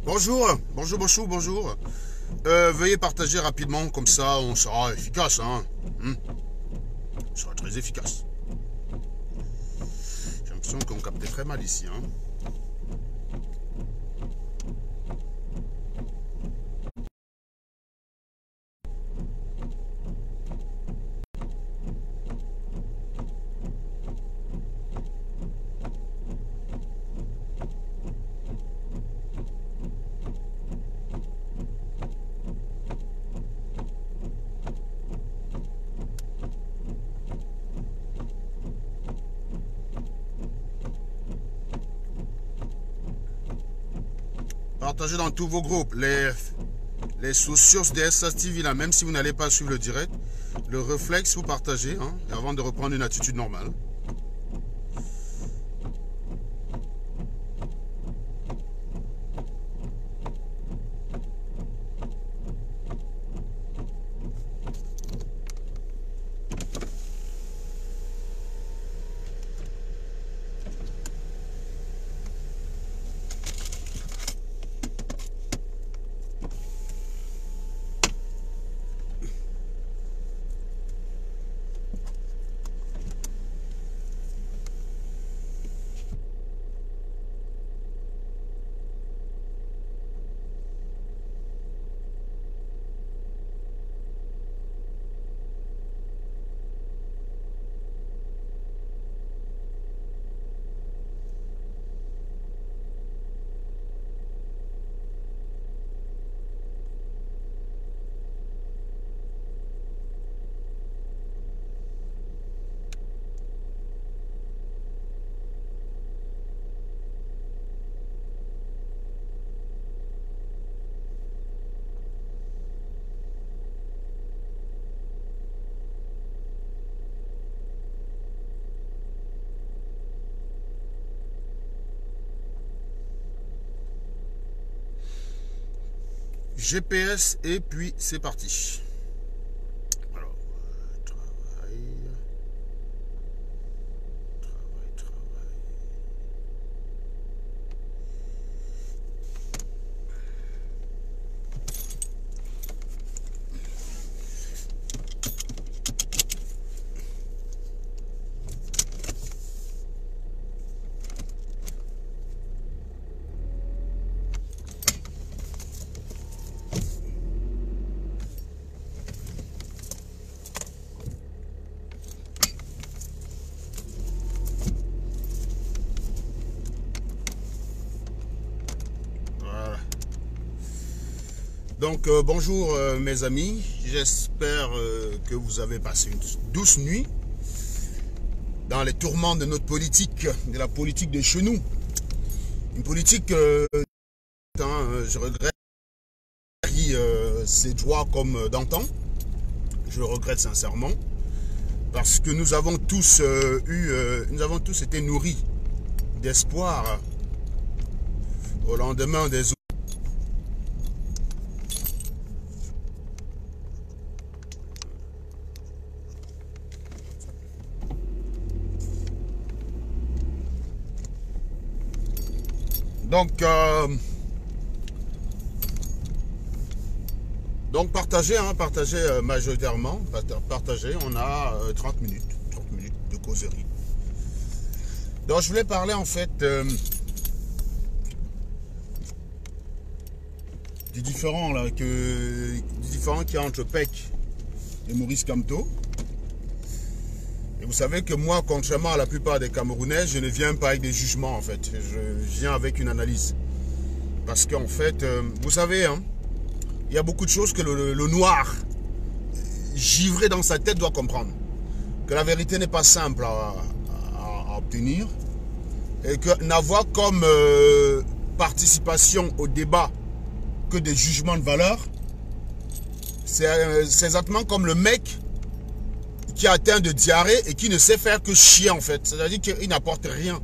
Bonjour, bonjour. Veuillez partager rapidement, comme ça on sera efficace. On sera très efficace. J'ai l'impression qu'on captait très mal ici. Partagez dans tous vos groupes. Les socios des SS TV, là, même si vous n'allez pas suivre le direct, le réflexe, vous partagez avant de reprendre une attitude normale. GPS et puis c'est parti. Alors, travail. Donc bonjour mes amis, j'espère que vous avez passé une douce nuit dans les tourments de notre politique, de la politique de chez nous. Une politique, je regrette ses droits comme d'antan, je le regrette sincèrement, parce que nous avons tous été nourris d'espoir au lendemain des autres. Donc partagez, partagez majoritairement, partagez, on a 30 minutes de causerie. Donc je voulais parler en fait du différent qu'il y a entre PEC et Maurice Kamto. Et vous savez que moi, contrairement à la plupart des Camerounais, je ne viens pas avec des jugements en fait. Je viens avec une analyse. Parce qu'en fait, vous savez, il y a beaucoup de choses que le noir, givré dans sa tête, doit comprendre. Que la vérité n'est pas simple à obtenir. Et que n'avoir comme participation au débat que des jugements de valeur, c'est exactement comme le mec qui est atteint de diarrhée et qui ne sait faire que chier en fait. C'est-à-dire qu'il n'apporte rien.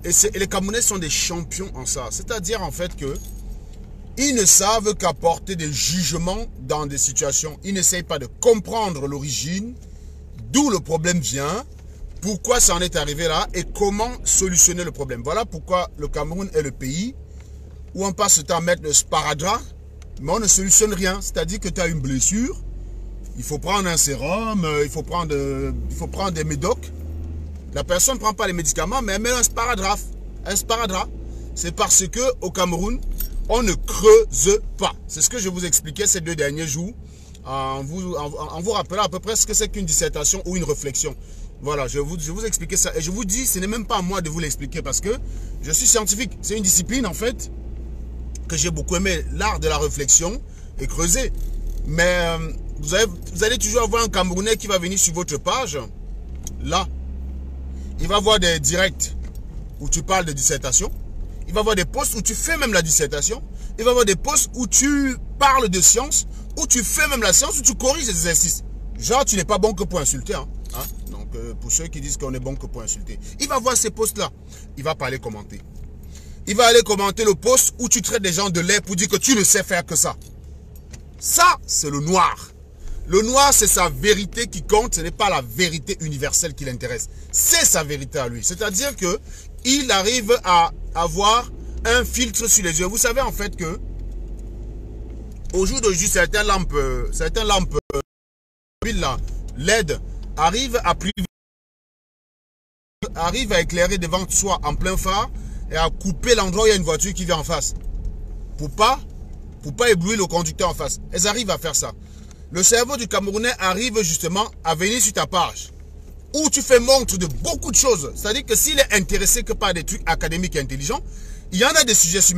Et les Camerounais sont des champions en ça. C'est-à-dire en fait que ils ne savent qu'apporter des jugements dans des situations. Ils n'essayent pas de comprendre l'origine, d'où le problème vient, pourquoi ça en est arrivé là et comment solutionner le problème. Voilà pourquoi le Cameroun est le pays où on passe le temps à mettre le sparadrap, mais on ne solutionne rien. C'est-à-dire que tu as une blessure, il faut prendre un sérum, il faut prendre des médocs. La personne ne prend pas les médicaments, mais elle met un sparadrap. Un sparadrap. C'est parce que au Cameroun, on ne creuse pas. C'est ce que je vous expliquais ces 2 derniers jours, en vous rappelant à peu près ce que c'est qu'une dissertation ou une réflexion. Voilà, je vous expliquais ça. Et je vous dis, ce n'est même pas à moi de vous l'expliquer parce que je suis scientifique. C'est une discipline, en fait, que j'ai beaucoup aimé, l'art de la réflexion et creuser. Mais vous allez toujours avoir un Camerounais qui va venir sur votre page. Là, il va voir des directs où tu parles de dissertation. Il va voir des posts où tu fais même la dissertation. Il va voir des posts où tu parles de science, où tu fais même la science, où tu corriges les exercices. Genre, tu n'es pas bon que pour insulter. Donc, pour ceux qui disent qu'on est bon que pour insulter. Il va voir ces posts-là. Il va pas aller commenter. Il va aller commenter le post où tu traites des gens de lait pour dire que tu ne sais faire que ça. Ça, c'est le noir. Le noir, c'est sa vérité qui compte. Ce n'est pas la vérité universelle qui l'intéresse. C'est sa vérité à lui. C'est-à-dire que il arrive à avoir un filtre sur les yeux. Vous savez en fait que au jour d'aujourd'hui, certaines lampes là, LED arrivent à éclairer devant soi en plein phare et à couper l'endroit où il y a une voiture qui vient en face. Pour pas éblouir le conducteur en face. Elles arrivent à faire ça. Le cerveau du Camerounais arrive justement à venir sur ta page où tu fais montre de beaucoup de choses. C'est-à-dire que s'il est intéressé que par des trucs académiques et intelligents, il y en a des sujets sur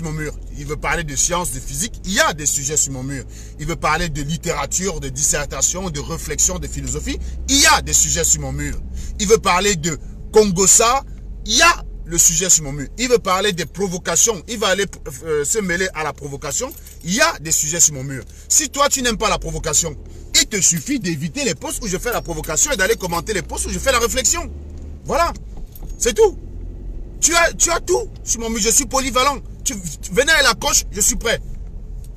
mon mur. Il veut parler de sciences, de physique. Il y a des sujets sur mon mur. Il veut parler de littérature, de dissertation, de réflexion, de philosophie. Il y a des sujets sur mon mur. Il veut parler de Congossa. Il y a le sujet sur mon mur. Il veut parler des provocations. Il va aller se mêler à la provocation. Il y a des sujets sur mon mur. Si toi, tu n'aimes pas la provocation, il te suffit d'éviter les posts où je fais la provocation et d'aller commenter les posts où je fais la réflexion. Voilà. C'est tout. Tu as tout sur mon mur. Je suis polyvalent. Venez avec la coche, je suis prêt.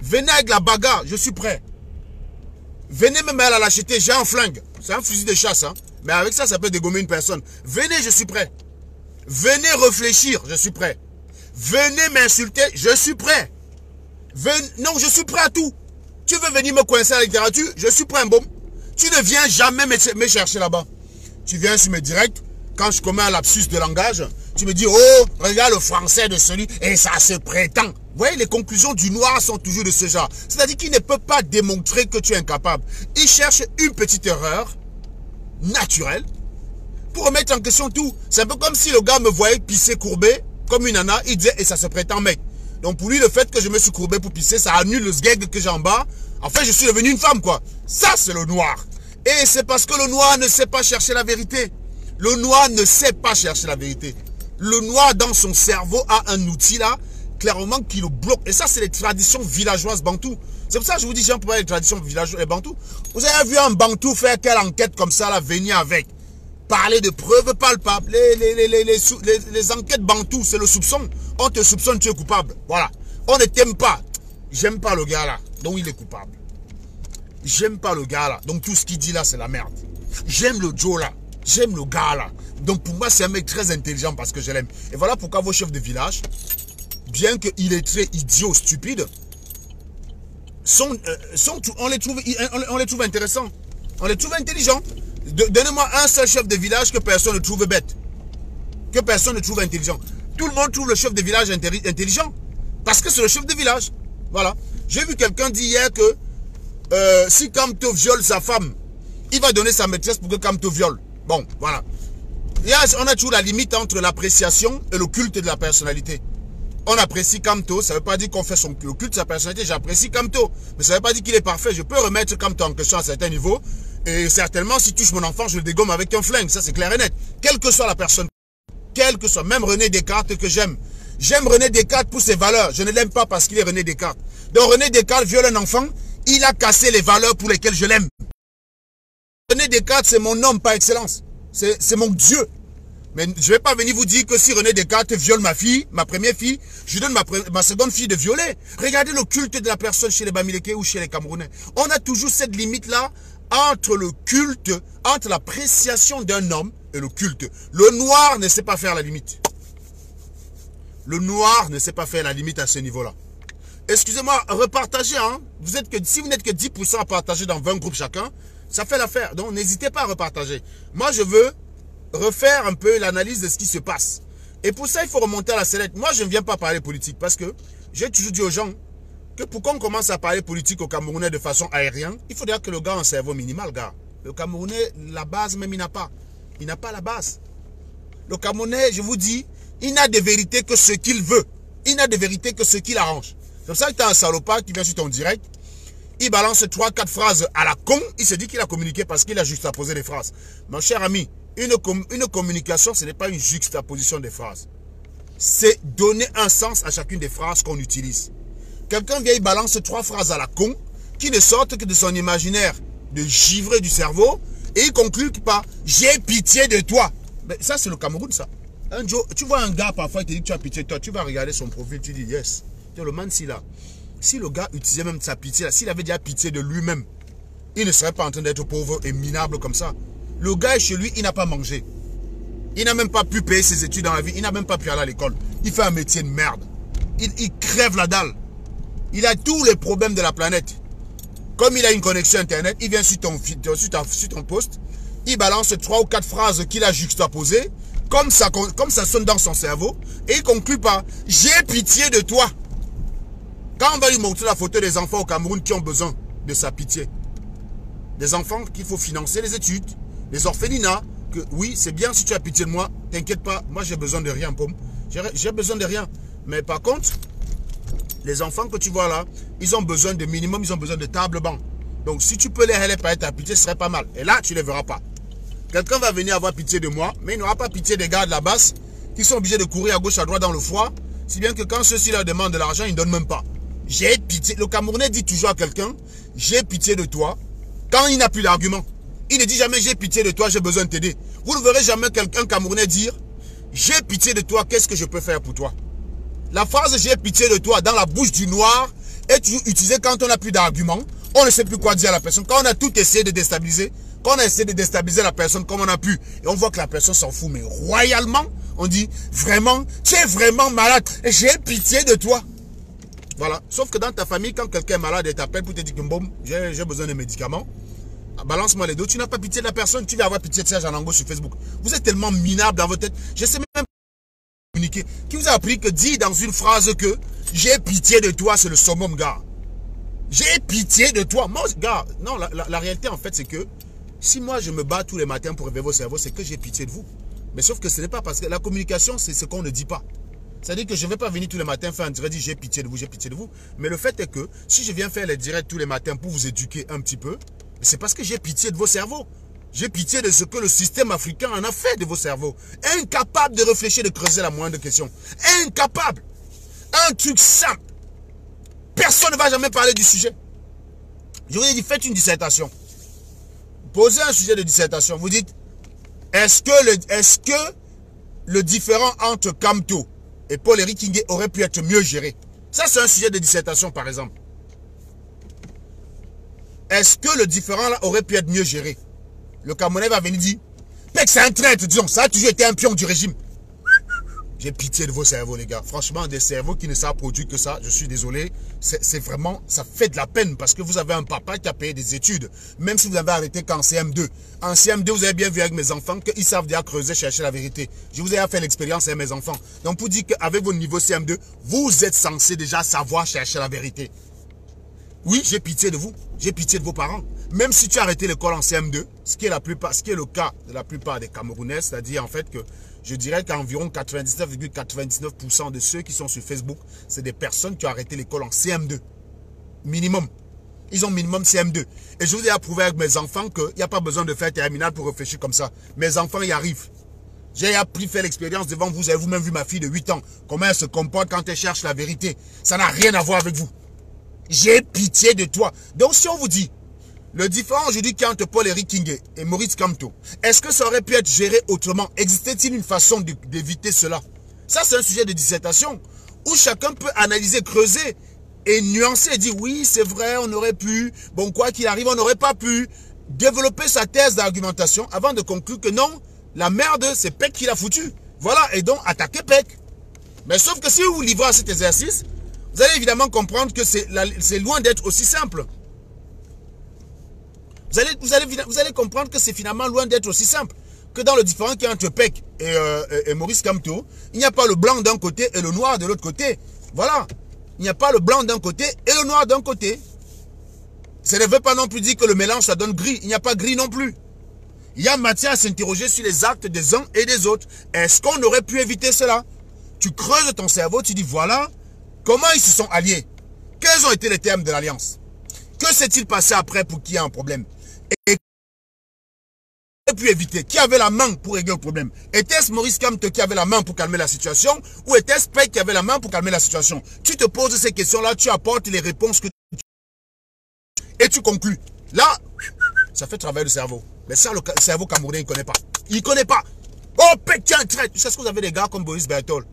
Venez avec la bagarre, je suis prêt. Venez même à la lâcheté, j'ai un flingue. C'est un fusil de chasse. Mais avec ça, ça peut dégommer une personne. Venez, je suis prêt. Venez réfléchir, je suis prêt. Venez m'insulter, je suis prêt. Non, je suis prêt à tout. Tu veux venir me coincer à la littérature, je suis prêt, bon. Tu ne viens jamais me chercher là-bas. Tu viens sur mes directs, quand je commets un lapsus de langage, tu me dis, oh, regarde le français de celui, et ça se prétend. Vous voyez, les conclusions du noir sont toujours de ce genre. C'est-à-dire qu'il ne peut pas démontrer que tu es incapable. Il cherche une petite erreur naturelle pour remettre en question tout. C'est un peu comme si le gars me voyait pisser courbé, comme une nana, il disait, et ça se prétend mec. Donc pour lui, le fait que je me suis courbé pour pisser, ça annule le sgeg que j'ai en bas. En fait, je suis devenu une femme, quoi. Ça, c'est le noir. Et c'est parce que le noir ne sait pas chercher la vérité. Le noir ne sait pas chercher la vérité. Le noir, dans son cerveau, a un outil là, clairement, qui le bloque. Et ça, c'est les traditions villageoises bantoues. C'est pour ça que je vous dis, j'aime pas les traditions villageoises et bantoues. Vous avez vu un bantou faire quelle enquête comme ça, là, venir avec? Parler de preuves palpables. Les enquêtes bantoues, c'est le soupçon. On te soupçonne, tu es coupable. Voilà. On ne t'aime pas. J'aime pas le gars là. Donc il est coupable. J'aime pas le gars là. Donc tout ce qu'il dit là, c'est la merde. J'aime le Joe là. J'aime le gars là. Donc pour moi, c'est un mec très intelligent parce que je l'aime. Et voilà pourquoi vos chefs de village, bien qu'il est très idiot, stupide, on les trouve intéressants. On les trouve intelligents. Donnez-moi un seul chef de village que personne ne trouve bête. Que personne ne trouve intelligent. Tout le monde trouve le chef de village intelligent. Parce que c'est le chef de village. Voilà. J'ai vu quelqu'un dire hier que si Kamto viole sa femme, il va donner sa maîtresse pour que Kamto viole. Bon, voilà. On a toujours la limite entre l'appréciation et le culte de la personnalité. On apprécie Kamto, ça ne veut pas dire qu'on fait le culte de sa personnalité. J'apprécie Kamto, mais ça ne veut pas dire qu'il est parfait. Je peux remettre Kamto en question à certains niveaux. Et certainement, si touche mon enfant, je le dégomme avec un flingue. Ça, c'est clair et net. Quelle que soit la personne, quelle que soit, même René Descartes que j'aime. J'aime René Descartes pour ses valeurs. Je ne l'aime pas parce qu'il est René Descartes. Donc René Descartes viole un enfant, il a cassé les valeurs pour lesquelles je l'aime. René Descartes, c'est mon homme par excellence. C'est mon Dieu. Mais je ne vais pas venir vous dire que si René Descartes viole ma fille, ma première fille, je donne ma seconde fille de violer. Regardez le culte de la personne chez les Bamileke ou chez les Camerounais. On a toujours cette limite-là entre le culte, entre l'appréciation d'un homme et le culte. Le noir ne sait pas faire la limite. Le noir ne sait pas faire la limite à ce niveau-là. Excusez-moi, repartagez. Hein. Si vous n'êtes que 10% à partager dans 20 groupes chacun, ça fait l'affaire. Donc, n'hésitez pas à repartager. Moi, je veux refaire un peu l'analyse de ce qui se passe. Et pour ça, il faut remonter à la sellette. Moi, je ne viens pas parler politique parce que j'ai toujours dit aux gens que pour qu'on commence à parler politique au Camerounais de façon aérienne, il faudrait que le gars ait un cerveau minimal, gars. Le Camerounais, la base même, il n'a pas. Il n'a pas la base. Le Camerounais, je vous dis, il n'a de vérité que ce qu'il veut. Il n'a de vérité que ce qu'il arrange. C'est pour ça que tu as un salopard qui vient sur ton direct. Il balance 3-4 phrases à la con. Il se dit qu'il a communiqué parce qu'il a juxtaposé des phrases. Mon cher ami, une communication, ce n'est pas une juxtaposition des phrases. C'est donner un sens à chacune des phrases qu'on utilise. Quelqu'un vient, il balance 3 phrases à la con qui ne sortent que de son imaginaire de givré du cerveau et il conclut par « j'ai pitié de toi ». Mais ça, c'est le Cameroun, ça. Un jour, tu vois un gars, parfois, il te dit que tu as pitié de toi. Tu vas regarder son profil, tu dis « yes ». Le man, si le gars utilisait même sa pitié, s'il avait déjà pitié de lui-même, il ne serait pas en train d'être pauvre et minable comme ça. Le gars est chez lui, il n'a pas mangé. Il n'a même pas pu payer ses études dans la vie. Il n'a même pas pu aller à l'école. Il fait un métier de merde. Il crève la dalle. Il a tous les problèmes de la planète. Comme il a une connexion internet, il vient sur ton post, il balance 3 ou 4 phrases qu'il a juxtaposées, comme ça sonne dans son cerveau, et il conclut par « j'ai pitié de toi ». Quand on va lui montrer la photo des enfants au Cameroun qui ont besoin de sa pitié, des enfants qu'il faut financer les études, les orphelinats, que oui, c'est bien si tu as pitié de moi, t'inquiète pas, moi j'ai besoin de rien, pomme. J'ai besoin de rien. Mais par contre, les enfants que tu vois là, ils ont besoin de minimum, ils ont besoin de table-banc. Donc si tu peux les aider par ta pitié, ce serait pas mal. Et là, tu ne les verras pas. Quelqu'un va venir avoir pitié de moi, mais il n'aura pas pitié des gars de la basse qui sont obligés de courir à gauche, à droite dans le froid, si bien que quand ceux-ci leur demandent de l'argent, ils ne donnent même pas. J'ai pitié. Le Camerounais dit toujours à quelqu'un, j'ai pitié de toi, quand il n'a plus d'argument. Il ne dit jamais, j'ai pitié de toi, j'ai besoin de t'aider. Vous ne verrez jamais quelqu'un Camerounais dire, j'ai pitié de toi, qu'est-ce que je peux faire pour toi? La phrase, j'ai pitié de toi, dans la bouche du noir, est toujours utilisée quand on n'a plus d'argument. On ne sait plus quoi dire à la personne. Quand on a tout essayé de déstabiliser, quand on a essayé de déstabiliser la personne comme on a pu, et on voit que la personne s'en fout, mais royalement, on dit, vraiment, tu es vraiment malade, j'ai pitié de toi. Voilà. Sauf que dans ta famille, quand quelqu'un est malade et t'appelle pour te dire que bon, j'ai besoin de médicaments, balance-moi les deux. Tu n'as pas pitié de la personne, tu vas avoir pitié de Serge Anango sur Facebook. Vous êtes tellement minable dans votre tête. Je sais même pas communiquer. Qui vous a appris que dire dans une phrase que j'ai pitié de toi, c'est le summum, gars. J'ai pitié de toi. Moi, gars, non, la réalité en fait, c'est que si moi je me bats tous les matins pour réveiller vos cerveaux, c'est que j'ai pitié de vous. Mais sauf que ce n'est pas parce que la communication, c'est ce qu'on ne dit pas. C'est-à-dire que je ne vais pas venir tous les matins faire un direct, dire j'ai pitié de vous, j'ai pitié de vous. Mais le fait est que si je viens faire les directs tous les matins pour vous éduquer un petit peu, c'est parce que j'ai pitié de vos cerveaux. J'ai pitié de ce que le système africain en a fait de vos cerveaux. Incapable de réfléchir, de creuser la moindre question. Incapable. Un truc simple. Personne ne va jamais parler du sujet. Je vous ai dit, faites une dissertation. Posez un sujet de dissertation. Vous dites, est-ce que le différend entre Kamto et Paul-Éric Kingé aurait pu être mieux géré? Ça, c'est un sujet de dissertation, par exemple. Est-ce que le différend là aurait pu être mieux géré? Le Camerounais va venir dire, mec, c'est un traître, disons, ça a toujours été un pion du régime. J'ai pitié de vos cerveaux, les gars. Franchement, des cerveaux qui ne savent produire que ça, je suis désolé. C'est vraiment, ça fait de la peine parce que vous avez un papa qui a payé des études. Même si vous avez arrêté qu'en CM2. En CM2, vous avez bien vu avec mes enfants qu'ils savent déjà creuser, chercher la vérité. Je vous ai fait l'expérience avec mes enfants. Donc, pour dire qu'avec votre niveau CM2, vous êtes censé déjà savoir chercher la vérité. Oui, j'ai pitié de vous. J'ai pitié de vos parents. Même si tu as arrêté l'école en CM2, ce qui est le cas de la plupart des Camerounais, c'est-à-dire en fait que je dirais qu'environ 99,99% de ceux qui sont sur Facebook, c'est des personnes qui ont arrêté l'école en CM2. Minimum. Ils ont minimum CM2. Et je vous ai approuvé avec mes enfants qu'il n'y a pas besoin de faire terminale pour réfléchir comme ça. Mes enfants y arrivent. J'ai appris à faire l'expérience devant vous. Vous avez vous-même vu ma fille de 8 ans. Comment elle se comporte quand elle cherche la vérité. Ça n'a rien à voir avec vous. J'ai pitié de toi. Donc si on vous dit, le différent aujourd'hui qui est entre Paul-Éric Kingé et Maurice Kamto, est-ce que ça aurait pu être géré autrement? Existait-il une façon d'éviter cela? Ça, c'est un sujet de dissertation où chacun peut analyser, creuser et nuancer et dire oui, c'est vrai, on aurait pu, bon, quoi qu'il arrive, on n'aurait pas pu développer sa thèse d'argumentation avant de conclure que non, la merde, c'est Pec qui l'a foutu. Voilà, et donc attaquer Pec. Mais sauf que si vous vous livrez à cet exercice, vous allez évidemment comprendre que c'est loin d'être aussi simple. Vous allez comprendre que c'est finalement loin d'être aussi simple. Que dans le différend qui est entre PEC et Maurice Kamto, il n'y a pas le blanc d'un côté et le noir de l'autre côté. Voilà. Il n'y a pas le blanc d'un côté et le noir d'un côté. Ça ne veut pas non plus dire que le mélange, ça donne gris. Il n'y a pas gris non plus. Il y a matière à s'interroger sur les actes des uns et des autres. Est-ce qu'on aurait pu éviter cela? Tu creuses ton cerveau, tu dis voilà, comment ils se sont alliés? Quels ont été les termes de l'alliance? Que s'est-il passé après pour qu'il y ait un problème? Et pu éviter? Qui avait la main pour régler le problème? Était-ce Maurice Kamto qui avait la main pour calmer la situation ou était-ce PEC qui avait la main pour calmer la situation? Tu te poses ces questions-là, tu apportes les réponses et tu conclus. Là, ça fait travailler le cerveau. Mais ça, le cerveau camerounais, il ne connaît pas. Il ne connaît pas. Oh, PEC, tiens, traite. Tu sais ce que vous avez des gars comme Boris Berthold?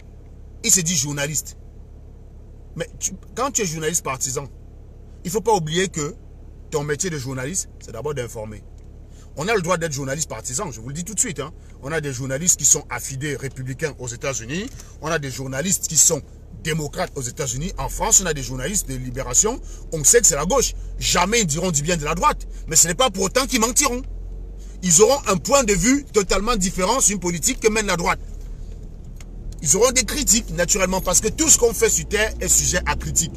Il se dit journaliste. Mais quand tu es journaliste partisan, il ne faut pas oublier que ton métier de journaliste, c'est d'abord d'informer. On a le droit d'être journaliste partisan, je vous le dis tout de suite. Hein. On a des journalistes qui sont affidés républicains aux États-Unis. On a des journalistes qui sont démocrates aux États-Unis. En France, on a des journalistes de libération. On sait que c'est la gauche. Jamais ils diront du bien de la droite. Mais ce n'est pas pour autant qu'ils mentiront. Ils auront un point de vue totalement différent sur une politique que mène la droite. Ils auront des critiques, naturellement, parce que tout ce qu'on fait sur Terre est sujet à critique.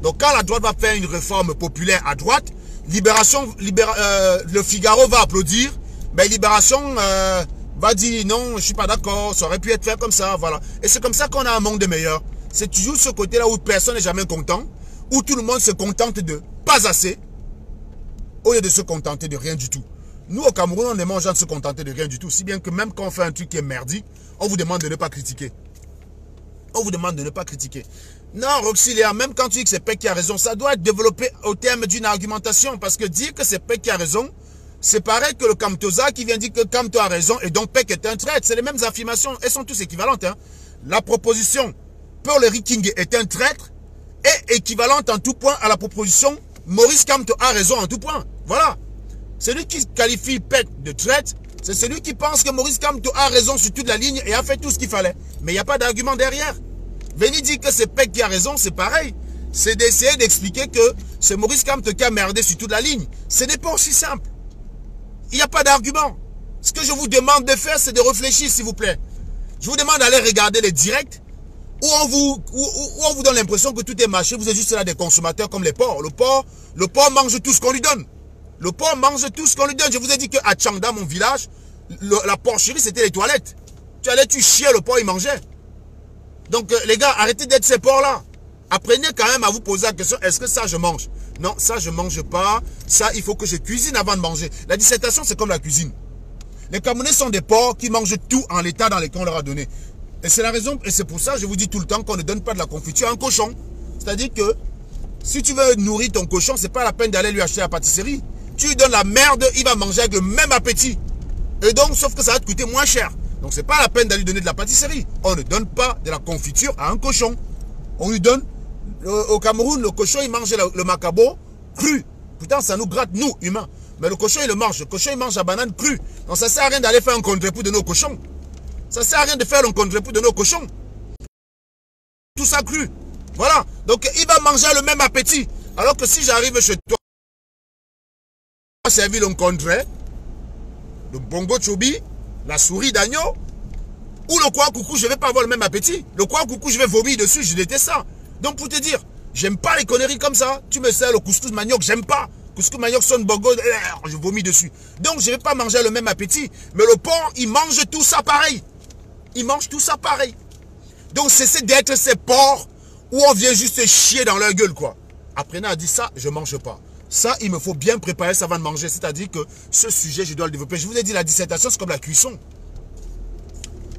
Donc, quand la droite va faire une réforme populaire à droite, le Figaro va applaudir, mais Libération va dire non, je ne suis pas d'accord, ça aurait pu être fait comme ça, voilà. Et c'est comme ça qu'on a un monde de meilleurs. C'est toujours ce côté-là où personne n'est jamais content, où tout le monde se contente de pas assez, au lieu de se contenter de rien du tout. Nous, au Cameroun, on demande aux gens de se contenter de rien du tout, si bien que même quand on fait un truc qui est merdique, on vous demande de ne pas critiquer. On vous demande de ne pas critiquer. Non, Roxylia, même quand tu dis que c'est PEC qui a raison, ça doit être développé au terme d'une argumentation. Parce que dire que c'est PEC qui a raison, c'est pareil que le Kamtoza qui vient dire que Kamto a raison et donc PEC est un traître. C'est les mêmes affirmations, elles sont tous équivalentes. Hein. La proposition Paul Riking est un traître est équivalente en tout point à la proposition Maurice Kamto a raison en tout point. Voilà. Celui qui qualifie PEC de traître, c'est celui qui pense que Maurice Kamto a raison sur toute la ligne et a fait tout ce qu'il fallait. Mais il n'y a pas d'argument derrière. Venir dire que c'est PEC qui a raison, c'est pareil. C'est d'essayer d'expliquer que c'est Maurice Kamto qui a merdé sur toute la ligne. Ce n'est pas aussi simple. Il n'y a pas d'argument. Ce que je vous demande de faire, c'est de réfléchir, s'il vous plaît. Je vous demande d'aller regarder les directs où on vous donne l'impression que tout est mâché. Vous êtes juste là des consommateurs comme les porcs. Le porc mange tout ce qu'on lui donne. Le porc mange tout ce qu'on lui donne. Je vous ai dit qu'à Tchangda, mon village, la porcherie, c'était les toilettes. Tu allais, tu chiais, le porc, il mangeait. Donc, les gars, arrêtez d'être ces porcs-là. Apprenez quand même à vous poser la question, est-ce que ça, je mange? Non, ça, je ne mange pas. Ça, il faut que je cuisine avant de manger. La dissertation, c'est comme la cuisine. Les Camerounais sont des porcs qui mangent tout en l'état dans lequel on leur a donné. Et c'est la raison, et c'est pour ça, je vous dis tout le temps qu'on ne donne pas de la confiture à un cochon. C'est-à-dire que, si tu veux nourrir ton cochon, c'est pas la peine d'aller lui acheter à la pâtisserie. Tu lui donnes la merde, il va manger avec le même appétit. Et donc, sauf que ça va te coûter moins cher. Donc, c'est pas la peine d'aller lui donner de la pâtisserie. On ne donne pas de la confiture à un cochon. On lui donne, au Cameroun, le cochon, il mange le macabo cru. Putain, ça nous gratte, nous, humains. Mais le cochon, il le mange. Le cochon, il mange la banane crue. Donc, ça sert à rien d'aller faire un contre-époux de nos cochons. Ça sert à rien de faire un contre-époux de nos cochons. Tout ça cru. Voilà. Donc, il va manger le même appétit. Alors que si j'arrive chez toi, on va servir le contre, le bongo chobi, la souris d'agneau, ou le quoi coucou, je ne vais pas avoir le même appétit. Le quoi coucou, je vais vomir dessus, je déteste ça. Donc pour te dire, j'aime pas les conneries comme ça. Tu me sers le couscous manioc, j'aime pas. Couscous manioc sonne bongo, je vomis dessus. Donc je ne vais pas manger le même appétit. Mais le porc, il mange tout ça pareil. Il mange tout ça pareil. Donc cessez d'être ces porcs où on vient juste chier dans leur gueule, quoi. Apprenez à dire ça, je ne mange pas. Ça, il me faut bien préparer ça avant de manger. C'est-à-dire que ce sujet, je dois le développer. Je vous ai dit, la dissertation, c'est comme la cuisson.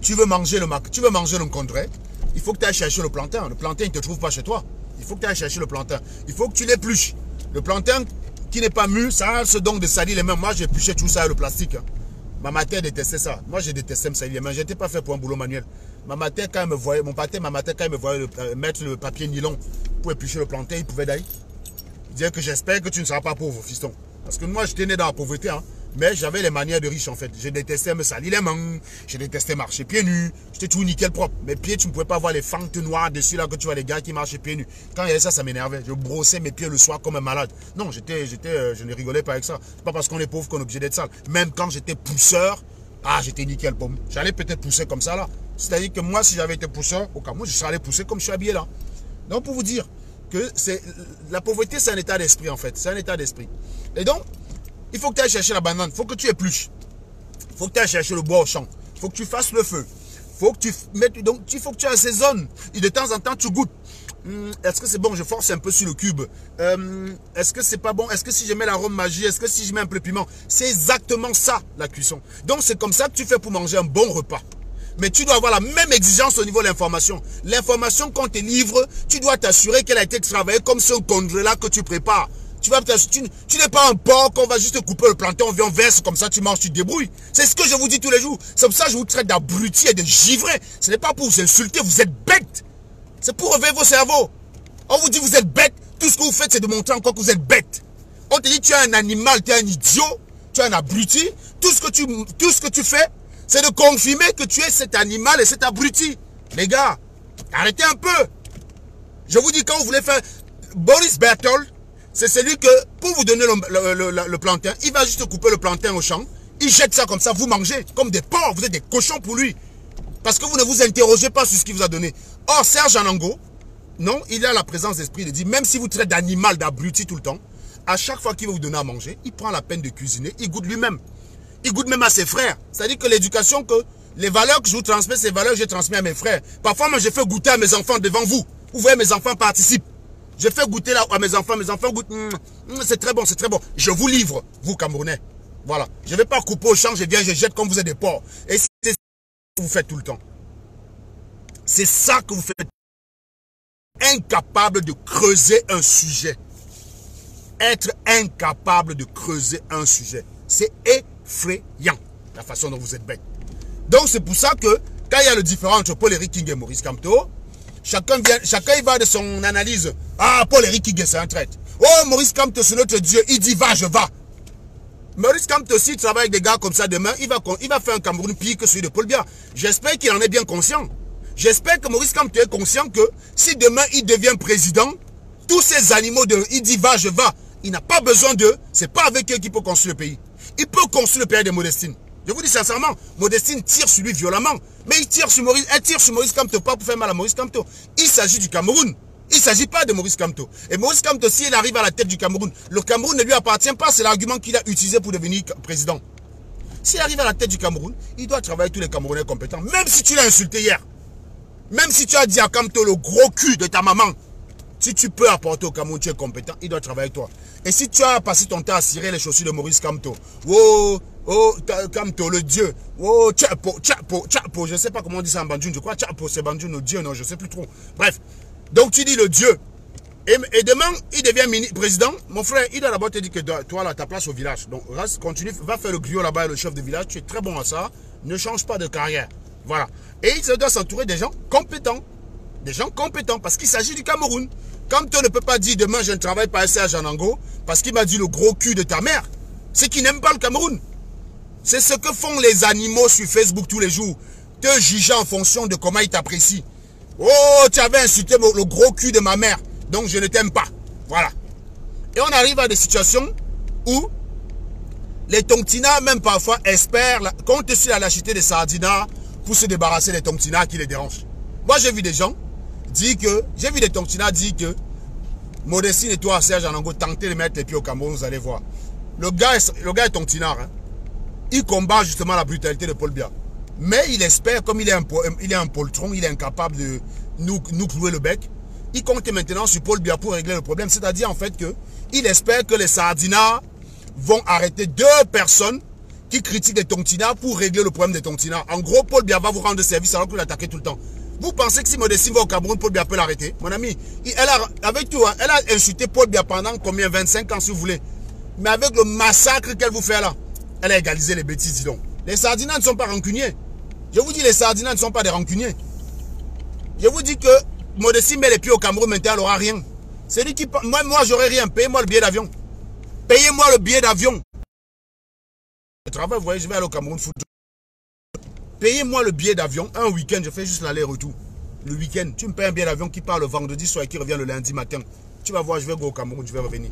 Tu veux manger le condré, il faut que tu ailles chercher le plantain. Le plantain, il ne te trouve pas chez toi. Il faut que tu ailles chercher le plantain. Il faut que tu l'épluches. Le plantain qui n'est pas mûr, ça a ce don de salir les mains. Moi, j'ai épluché tout ça avec le plastique. Ma mère détestait ça. Moi, j'ai détesté me salir les mains. Je n'étais pas fait pour un boulot manuel. Ma mère, quand elle me voyait, mon pâté, ma mère, quand elle me voyait mettre le papier nylon pour éplucher le plantain, il pouvait d'ailleurs dire que j'espère que tu ne seras pas pauvre, fiston. Parce que moi, j'étais né dans la pauvreté. Hein. Mais j'avais les manières de riche en fait. Je détestais me salir les mains, je détestais marcher pieds nus. J'étais tout nickel propre. Mes pieds, tu ne pouvais pas voir les fentes noires dessus là que tu vois les gars qui marchaient pieds nus. Quand il y avait ça, ça m'énervait. Je brossais mes pieds le soir comme un malade. Non, je ne rigolais pas avec ça. C'est pas parce qu'on est pauvre qu'on est obligé d'être sale. Même quand j'étais pousseur, j'étais nickel pomme. J'allais peut-être pousser comme ça là. C'est-à-dire que moi, si j'avais été pousseur, au cas où je serais allé pousser comme je suis habillé là. Donc pour vous dire que la pauvreté, c'est un état d'esprit en fait. C'est un état d'esprit. Et donc, il faut que tu ailles chercher la banane. Il faut que tu épluches. Il faut que tu ailles chercher le bois au champ. Il faut que tu fasses le feu. Faut que tu mettes, donc, il faut que tu assaisonnes. Et de temps en temps, tu goûtes. Est-ce que c'est bon? Je force un peu sur le cube. Est-ce que c'est pas bon? Est-ce que si je mets l'arôme magie? Est-ce que si je mets un peu de piment? C'est exactement ça, la cuisson. Donc, c'est comme ça que tu fais pour manger un bon repas. Mais tu dois avoir la même exigence au niveau de l'information. L'information qu'on te livre, tu dois t'assurer qu'elle a été travaillée comme ce congrès-là que tu prépares. Tu n'es pas un porc qu'on va juste couper le plantain, on vient, on verse comme ça, tu manges, tu te débrouilles. C'est ce que je vous dis tous les jours. C'est pour ça que je vous traite d'abrutis et de givrés. Ce n'est pas pour vous insulter, vous êtes bêtes. C'est pour réveiller vos cerveaux. On vous dit vous êtes bêtes. Tout ce que vous faites, c'est de montrer encore que vous êtes bêtes. On te dit tu es un animal, tu es un idiot, tu es un abruti. Tout ce que tu fais, c'est de confirmer que tu es cet animal et cet abruti. Les gars, arrêtez un peu. Je vous dis, quand vous voulez faire... Boris Berthold, c'est celui que, pour vous donner le plantain, il va juste couper le plantain au champ, il jette ça comme ça, vous mangez comme des porcs, vous êtes des cochons pour lui. Parce que vous ne vous interrogez pas sur ce qu'il vous a donné. Or, Serge Anango, non, il a la présence d'esprit de dire, même si vous traitez d'animal, d'abruti tout le temps, à chaque fois qu'il va vous donner à manger, il prend la peine de cuisiner, il goûte lui-même. Il goûte même à ses frères. C'est-à-dire que l'éducation, les valeurs que je vous transmets, c'est les valeurs que j'ai transmises à mes frères. Parfois, moi, je fais goûter à mes enfants devant vous. Vous voyez, mes enfants participent. Je fais goûter là à mes enfants goûtent. C'est très bon, c'est très bon. Je vous livre, vous Camerounais. Voilà. Je ne vais pas couper au champ, je viens, je jette comme vous êtes des porcs. Et c'est ça que vous faites tout le temps. C'est ça que vous faites. Incapable de creuser un sujet. Être incapable de creuser un sujet. C'est effrayant, la façon dont vous êtes bête. Donc c'est pour ça que, quand il y a le différent entre Paul-Éric King et Maurice Kamto, chacun il va de son analyse. Paul-Éric King c'est un traître. Oh, Maurice Kamto c'est notre Dieu, il dit va, je vais. Maurice Kamto, s'il travaille avec des gars comme ça demain, il va faire un Cameroun pire que celui de Paul Biya. J'espère qu'il en est bien conscient. J'espère que Maurice Kamto est conscient que si demain il devient président, tous ces animaux il dit va, je vais, il n'a pas besoin d'eux, c'est pas avec eux qu'il peut construire le pays. Il peut construire le pays de Modestine. Je vous dis sincèrement, Modestine tire sur lui violemment. Mais elle tire sur Maurice Kamto, pas pour faire mal à Maurice Kamto. Il s'agit du Cameroun. Il ne s'agit pas de Maurice Kamto. Et Maurice Kamto, s'il arrive à la tête du Cameroun, le Cameroun ne lui appartient pas. C'est l'argument qu'il a utilisé pour devenir président. S'il arrive à la tête du Cameroun, il doit travailler tous les Camerounais compétents. Même si tu l'as insulté hier. Même si tu as dit à Kamto le gros cul de ta maman. Si tu peux apporter au Cameroun, tu es compétent, il doit travailler avec toi. Et si tu as passé ton temps à cirer les chaussures de Maurice Kamto, Kamto, le dieu, Chapo, je ne sais pas comment on dit ça en Bandjoun, je crois Chapo, c'est Bandjoun, le dieu, non, je ne sais plus trop. Bref, donc tu dis le dieu. Et demain, il devient président. Mon frère, il doit d'abord te dire que toi, là, ta place au village. Donc, reste, continue, va faire le griot là-bas, le chef de village, tu es très bon à ça, ne change pas de carrière. Voilà. Et il doit s'entourer des gens compétents. Des gens compétents, parce qu'il s'agit du Cameroun. Kamto ne peut pas dire demain je ne travaille pas à Serge Anango parce qu'il m'a dit le gros cul de ta mère. C'est qu'il n'aime pas le Cameroun. C'est ce que font les animaux sur Facebook tous les jours. Te juger en fonction de comment ils t'apprécient. Oh, tu avais insulté le gros cul de ma mère, donc je ne t'aime pas. Voilà. Et on arrive à des situations où les Tonktinas, même parfois, espèrent compter sur la lâcheté des Sardinats pour se débarrasser des Tonktinas qui les dérangent. Moi, j'ai vu des gens j'ai vu des Tonktinas dire que Modestine et toi, Serge Anango, tentez de mettre les pieds au Cameroun, vous allez voir. Le gars est Tonktinard. Hein. Il combat justement la brutalité de Paul Biya. Mais il espère, comme il est un poltron, il est incapable de nous clouer le bec. Il compte maintenant sur Paul Biya pour régler le problème. C'est-à-dire en fait qu'il espère que les Sardinats vont arrêter 2 personnes qui critiquent les Tonktinards pour régler le problème des Tonktinards. En gros, Paul Biya va vous rendre service alors que vous l'attaquez tout le temps. Vous pensez que si Modestine va au Cameroun, Paul Biya peut l'arrêter? Mon ami, avec tout, hein, elle a insulté Paul Biya pendant combien? 25 ans si vous voulez. Mais avec le massacre qu'elle vous fait là, elle a égalisé les bêtises, dis donc. Les Sardinats ne sont pas rancuniers. Je vous dis, les Sardinats ne sont pas des rancuniers. Je vous dis que Modestine met les pieds au Cameroun, maintenant elle n'aura rien. C'est lui qui... Moi j'aurai rien. Payez-moi le billet d'avion. Payez-moi le billet d'avion. Je travaille, vous voyez, je vais aller au Cameroun foot. Payez-moi le billet d'avion, un week-end, je fais juste l'aller-retour. Le week-end, tu me payes un billet d'avion qui part le vendredi soir et qui revient le lundi matin. Tu vas voir, je vais aller au Cameroun, je vais revenir.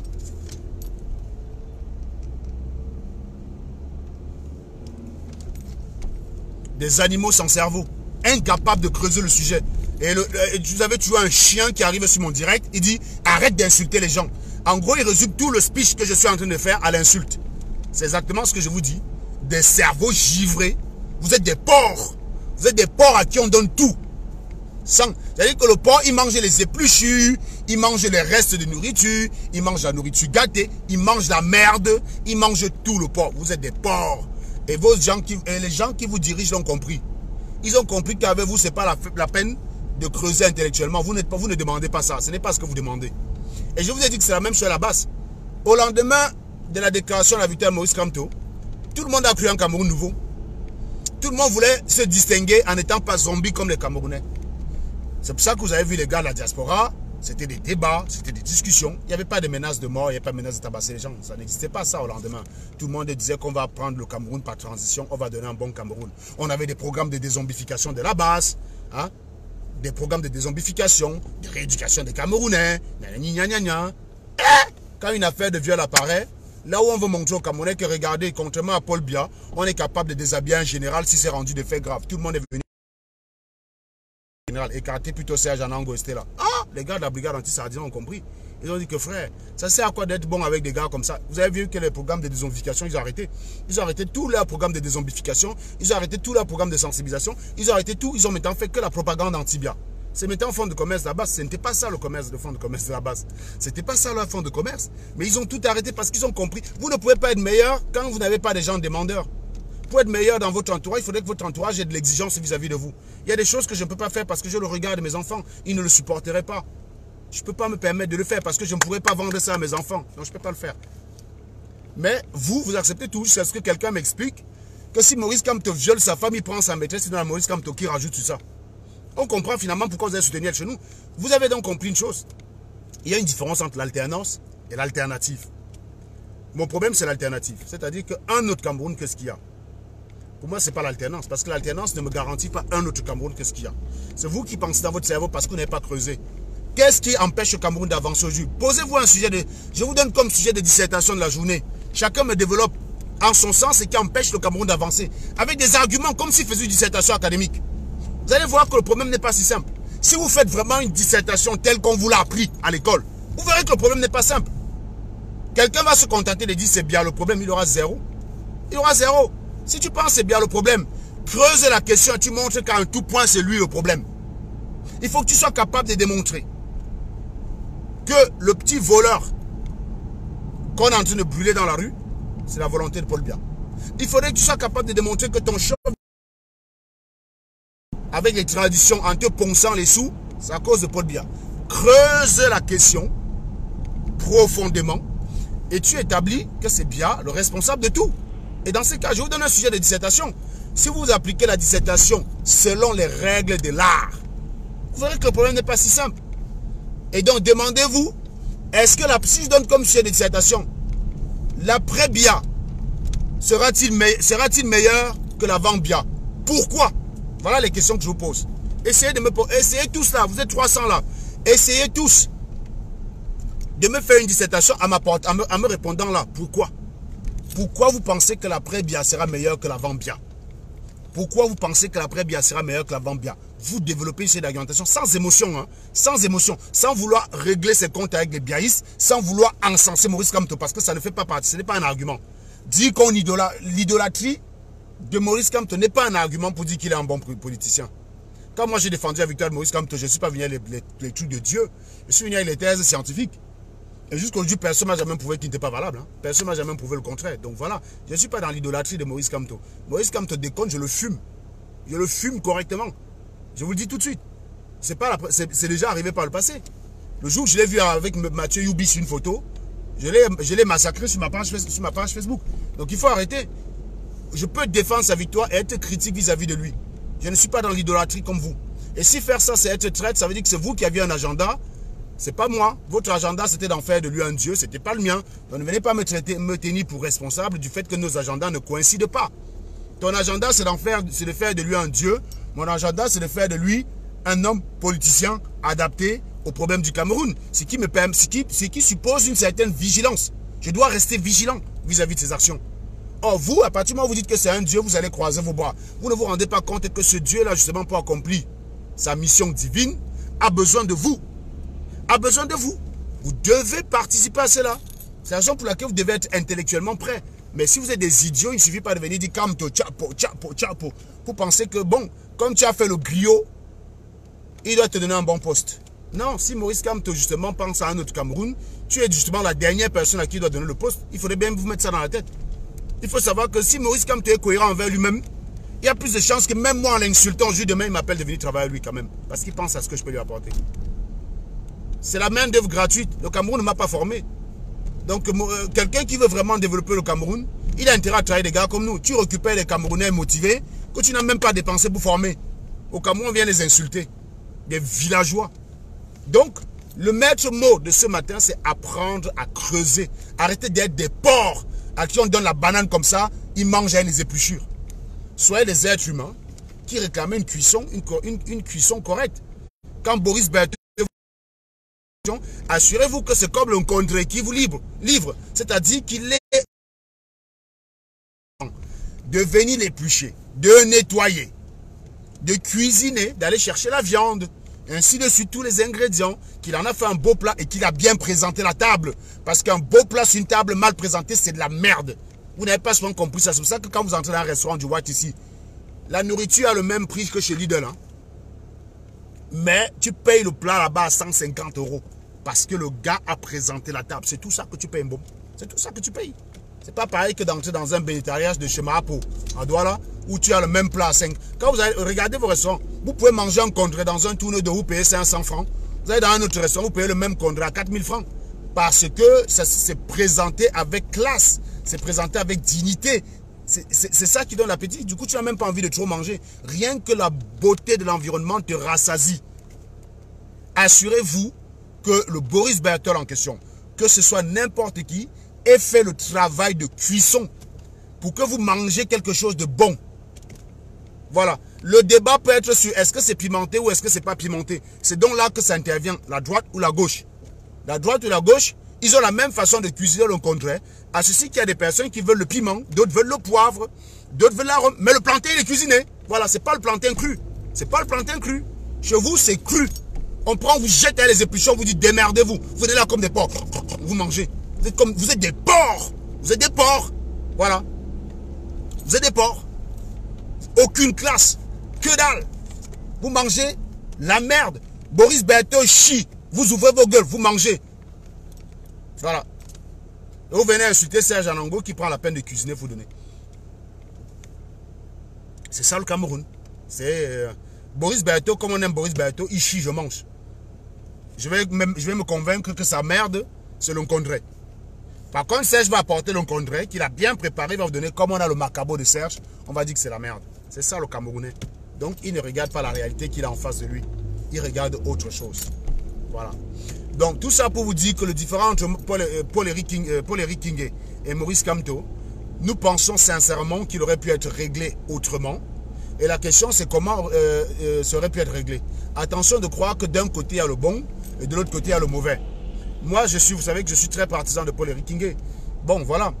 Des animaux sans cerveau, incapables de creuser le sujet. Et vous avez toujours un chien qui arrive sur mon direct, il dit arrête d'insulter les gens. En gros, il résume tout le speech que je suis en train de faire à l'insulte. C'est exactement ce que je vous dis. Des cerveaux givrés. Vous êtes des porcs. Vous êtes des porcs à qui on donne tout. C'est-à-dire que le porc, il mange les épluchures, il mange les restes de nourriture, il mange la nourriture gâtée, il mange la merde, il mange tout le porc. Vous êtes des porcs. Et les gens qui vous dirigent l'ont compris. Ils ont compris qu'avec vous, ce n'est pas la peine de creuser intellectuellement. Vous ne demandez pas ça. Ce n'est pas ce que vous demandez. Et je vous ai dit que c'est la même chose à la base. Au lendemain de la déclaration de la victoire de Maurice Kamto, tout le monde a cru un Cameroun nouveau. Tout le monde voulait se distinguer en n'étant pas zombie comme les Camerounais. C'est pour ça que vous avez vu les gars de la diaspora. C'était des débats, c'était des discussions. Il n'y avait pas de menaces de mort, il n'y avait pas de menaces de tabasser les gens. Ça n'existait pas ça au lendemain. Tout le monde disait qu'on va prendre le Cameroun par transition, on va donner un bon Cameroun. On avait des programmes de dézombification de la base, hein? Des programmes de dézombification, de rééducation des Camerounais. Quand une affaire de viol apparaît, là où on veut montrer aux Camerounais que regardez, contrairement à Paul Biya, on est capable de déshabiller un général si c'est rendu des faits graves. Tout le monde est venu. Écarté plutôt Serge Anango Estela. Ah, les gars de la brigade anti-sardine ont compris. Ils ont dit que frère, ça sert à quoi d'être bon avec des gars comme ça? Vous avez vu que les programmes de dézombification, ils ont arrêté. Ils ont arrêté tous leurs programmes de dézombification. Ils ont arrêté tous leurs programmes de sensibilisation. Ils ont arrêté tout. Ils ont maintenant fait que la propagande anti-Biya. C'est maintenant fonds de commerce de la base. Ce n'était pas ça le commerce de fonds de commerce de la base. C'était pas ça leur fonds de commerce. Mais ils ont tout arrêté parce qu'ils ont compris. Vous ne pouvez pas être meilleur quand vous n'avez pas des gens demandeurs. Pour être meilleur dans votre entourage, il faudrait que votre entourage ait de l'exigence vis-à-vis de vous. Il y a des choses que je ne peux pas faire parce que je le regarde mes enfants. Ils ne le supporteraient pas. Je ne peux pas me permettre de le faire parce que je ne pourrais pas vendre ça à mes enfants. Donc je ne peux pas le faire. Mais vous acceptez tout. C'est ce que quelqu'un m'explique que si Maurice Kamto viole sa femme, il prend sa maîtresse, c'est dans la Maurice Kamto qui rajoute sur ça. On comprend finalement pourquoi vous avez soutenu chez nous. Vous avez donc compris une chose. Il y a une différence entre l'alternance et l'alternative. Mon problème, c'est l'alternative. C'est-à-dire qu'un autre Cameroun, qu'est-ce qu'il y a? Pour moi, ce n'est pas l'alternance. Parce que l'alternance ne me garantit pas un autre Cameroun que ce qu'il y a. C'est vous qui pensez dans votre cerveau parce que vous n'avez pas creusé. Qu'est-ce qui empêche le Cameroun d'avancer aujourd'hui? Posez-vous un sujet de... Je vous donne comme sujet de dissertation de la journée. Chacun me développe en son sens ce qui empêche le Cameroun d'avancer. Avec des arguments comme s'il faisait une dissertation académique. Vous allez voir que le problème n'est pas si simple. Si vous faites vraiment une dissertation telle qu'on vous l'a appris à l'école, vous verrez que le problème n'est pas simple. Quelqu'un va se contenter de dire c'est bien le problème, il aura zéro. Il aura zéro. Si tu penses c'est bien le problème, creuse la question et tu montres qu'à un tout point c'est lui le problème. Il faut que tu sois capable de démontrer que le petit voleur qu'on est en train de brûler dans la rue, c'est la volonté de Paul Biya. Il faudrait que tu sois capable de démontrer que ton chef, avec les traditions en te ponçant les sous, c'est à cause de Paul Biya. Creuse la question profondément et tu établis que c'est Biya le responsable de tout. Et dans ce cas, je vous donne un sujet de dissertation. Si vous appliquez la dissertation selon les règles de l'art, vous verrez que le problème n'est pas si simple. Et donc, demandez-vous, est-ce que si je donne comme sujet de dissertation, l'après-Biya sera-t-il meilleur que l'avant-Biya? Pourquoi? Voilà les questions que je vous pose. Essayez tous là, vous êtes 300 là. Essayez tous de me faire une dissertation en me répondant là. Pourquoi? Pourquoi vous pensez que l'après-Biya sera meilleur que l'avant-Biya? Pourquoi vous pensez que l'après-Biya sera meilleur que l'avant-Biya? Vous développez cette argumentation sans émotion, hein, sans émotion, sans vouloir régler ses comptes avec les biaïstes, sans vouloir encenser Maurice Kamto, parce que ça ne fait pas partie, ce n'est pas un argument. Dire qu'on l'idolâtrie de Maurice Kamto n'est pas un argument pour dire qu'il est un bon politicien. Quand moi j'ai défendu la victoire de Maurice Kamto, je ne suis pas venu avec les trucs de Dieu, je suis venu avec les thèses scientifiques. Et jusqu'aujourd'hui, personne ne m'a jamais prouvé qu'il n'était pas valable. Hein. Personne ne m'a jamais prouvé le contraire. Donc voilà, je ne suis pas dans l'idolâtrie de Maurice Kamto. Maurice Kamto déconne, je le fume. Je le fume correctement. Je vous le dis tout de suite. C'est déjà arrivé par le passé. Le jour où je l'ai vu avec Mathieu Youbi sur une photo, je l'ai massacré sur ma page Facebook. Donc il faut arrêter. Je peux défendre sa victoire et être critique vis-à-vis de lui. Je ne suis pas dans l'idolâtrie comme vous. Et si faire ça, c'est être traître, ça veut dire que c'est vous qui aviez un agenda C'est pas moi. Votre agenda, c'était d'en faire de lui un Dieu. C'était pas le mien. Donc ne venez pas me tenir pour responsable du fait que nos agendas ne coïncident pas. Ton agenda, c'est de faire de lui un Dieu. Mon agenda, c'est de faire de lui un homme politicien adapté aux problèmes du Cameroun. Ce qui suppose une certaine vigilance. Je dois rester vigilant vis-à-vis de ces actions. Or, vous, à partir du moment où vous dites que c'est un Dieu, vous allez croiser vos bras. Vous ne vous rendez pas compte que ce Dieu-là, justement, pour accomplir sa mission divine, a besoin de vous. A besoin de vous. Vous devez participer à cela. C'est la raison pour laquelle vous devez être intellectuellement prêt. Mais si vous êtes des idiots, il ne suffit pas de venir dire Kamto, chapo, chapo, chapo. Pour penser que, bon, comme tu as fait le griot, il doit te donner un bon poste. Non, si Maurice Kamto, justement, pense à un autre Cameroun, tu es justement la dernière personne à qui il doit donner le poste. Il faudrait bien vous mettre ça dans la tête. Il faut savoir que si Maurice Kamto est cohérent envers lui-même, il y a plus de chances que même moi, en l'insultant, aujourd'hui, demain, il m'appelle de venir travailler avec lui quand même. Parce qu'il pense à ce que je peux lui apporter. C'est la main d'œuvre gratuite. Le Cameroun ne m'a pas formé. Donc, quelqu'un qui veut vraiment développer le Cameroun, il a intérêt à travailler des gars comme nous. Tu récupères des Camerounais motivés que tu n'as même pas dépensé pour former. Au Cameroun, on vient les insulter. Des villageois. Donc, le maître mot de ce matin, c'est apprendre à creuser. Arrêtez d'être des porcs à qui on donne la banane comme ça, ils mangent avec les épluchures. Soyez des êtres humains qui réclament une cuisson, une cuisson correcte. Quand Boris Berthet, assurez-vous que c'est comme le Condré qui vous livre. C'est-à-dire qu'il est de venir l'éplucher, de nettoyer, de cuisiner, d'aller chercher la viande, ainsi de suite tous les ingrédients, qu'il en a fait un beau plat et qu'il a bien présenté la table. Parce qu'un beau plat sur une table mal présentée, c'est de la merde. Vous n'avez pas souvent compris ça. C'est pour ça que quand vous entrez dans un restaurant du White ici, la nourriture a le même prix que chez Lidl. Hein. Mais tu payes le plat là-bas à 150 €. Parce que le gars a présenté la table. C'est tout ça que tu payes, bon. C'est tout ça que tu payes. C'est pas pareil que d'entrer dans un bénétariage de chez Maapo, à Douala, où tu as le même plat à 5. Quand vous allez regarder vos restaurants, vous pouvez manger un condré dans un tourne de vous payez 500 francs. Vous allez dans un autre restaurant, vous payez le même condré à 4000 francs. Parce que ça s'est présenté avec classe, c'est présenté avec dignité. C'est ça qui donne l'appétit. Du coup, tu n'as même pas envie de trop manger. Rien que la beauté de l'environnement te rassasie. Assurez-vous que le Boris Berthet en question, que ce soit n'importe qui, ait fait le travail de cuisson pour que vous mangez quelque chose de bon. Voilà. Le débat peut être sur est-ce que c'est pimenté ou est-ce que c'est pas pimenté. C'est donc là que ça intervient, la droite ou la gauche. La droite ou la gauche, ils ont la même façon de cuisiner le contraire. À ceci qu'il y a des personnes qui veulent le piment, d'autres veulent le poivre, d'autres veulent l'arôme. Mais le plantain, il est cuisiné. Voilà, c'est pas le plantain cru. C'est pas le plantain cru. Chez vous, c'est cru. On prend, vous jette les épluchons, vous dites démerdez-vous. Vous êtes là comme des porcs. Vous mangez. Vous êtes des porcs. Vous êtes des porcs. Voilà. Vous êtes des porcs. Aucune classe. Que dalle. Vous mangez la merde. Boris Berthet chie. Vous ouvrez vos gueules, vous mangez. Voilà. Et vous venez insulter Serge Anango qui prend la peine de cuisiner, vous donner. C'est ça le Cameroun. C'est Boris Berthet, comme on aime Boris Berthet, il chie, je mange. Je vais me convaincre que sa merde, c'est l'encondré. Par contre, Serge va apporter l'encondré, qu'il a bien préparé, il va vous donner, comme on a le macabo de Serge, on va dire que c'est la merde. C'est ça le Camerounais. Donc, il ne regarde pas la réalité qu'il a en face de lui. Il regarde autre chose. Voilà. Donc, tout ça pour vous dire que le différent entre Paul-Éric Kingé et Maurice Kamto, nous pensons sincèrement qu'il aurait pu être réglé autrement. Et la question, c'est comment ça aurait pu être réglé. Attention de croire que d'un côté, il y a le bon et de l'autre côté, il y a le mauvais. Moi, vous savez que je suis très partisan de Paul-Éric Kingé. Bon, voilà.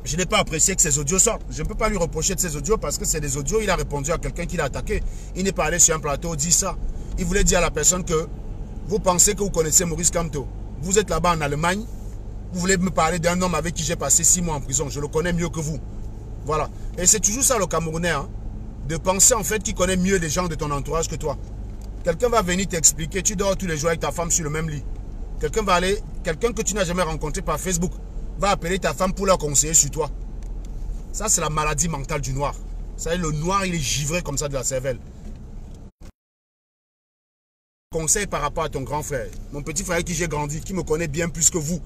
Je n'ai pas apprécié que ces audios sortent. Je ne peux pas lui reprocher de ces audios parce que c'est des audios. Il a répondu à quelqu'un qui l'a attaqué. Il n'est pas allé sur un plateau, dit ça. Il voulait dire à la personne que vous pensez que vous connaissez Maurice Kamto. Vous êtes là-bas en Allemagne. Vous voulez me parler d'un homme avec qui j'ai passé 6 mois en prison. Je le connais mieux que vous. Voilà. Et c'est toujours ça le Camerounais. Hein, de penser en fait qu'il connaît mieux les gens de ton entourage que toi. Quelqu'un va venir t'expliquer. Tu dors tous les jours avec ta femme sur le même lit. Quelqu'un que tu n'as jamais rencontré par Facebook va appeler ta femme pour la conseiller sur toi. Ça, c'est la maladie mentale du noir. Vous savez, le noir, il est givré comme ça de la cervelle. Conseil par rapport à ton grand frère, mon petit frère avec qui j'ai grandi, qui me connaît bien plus que vous,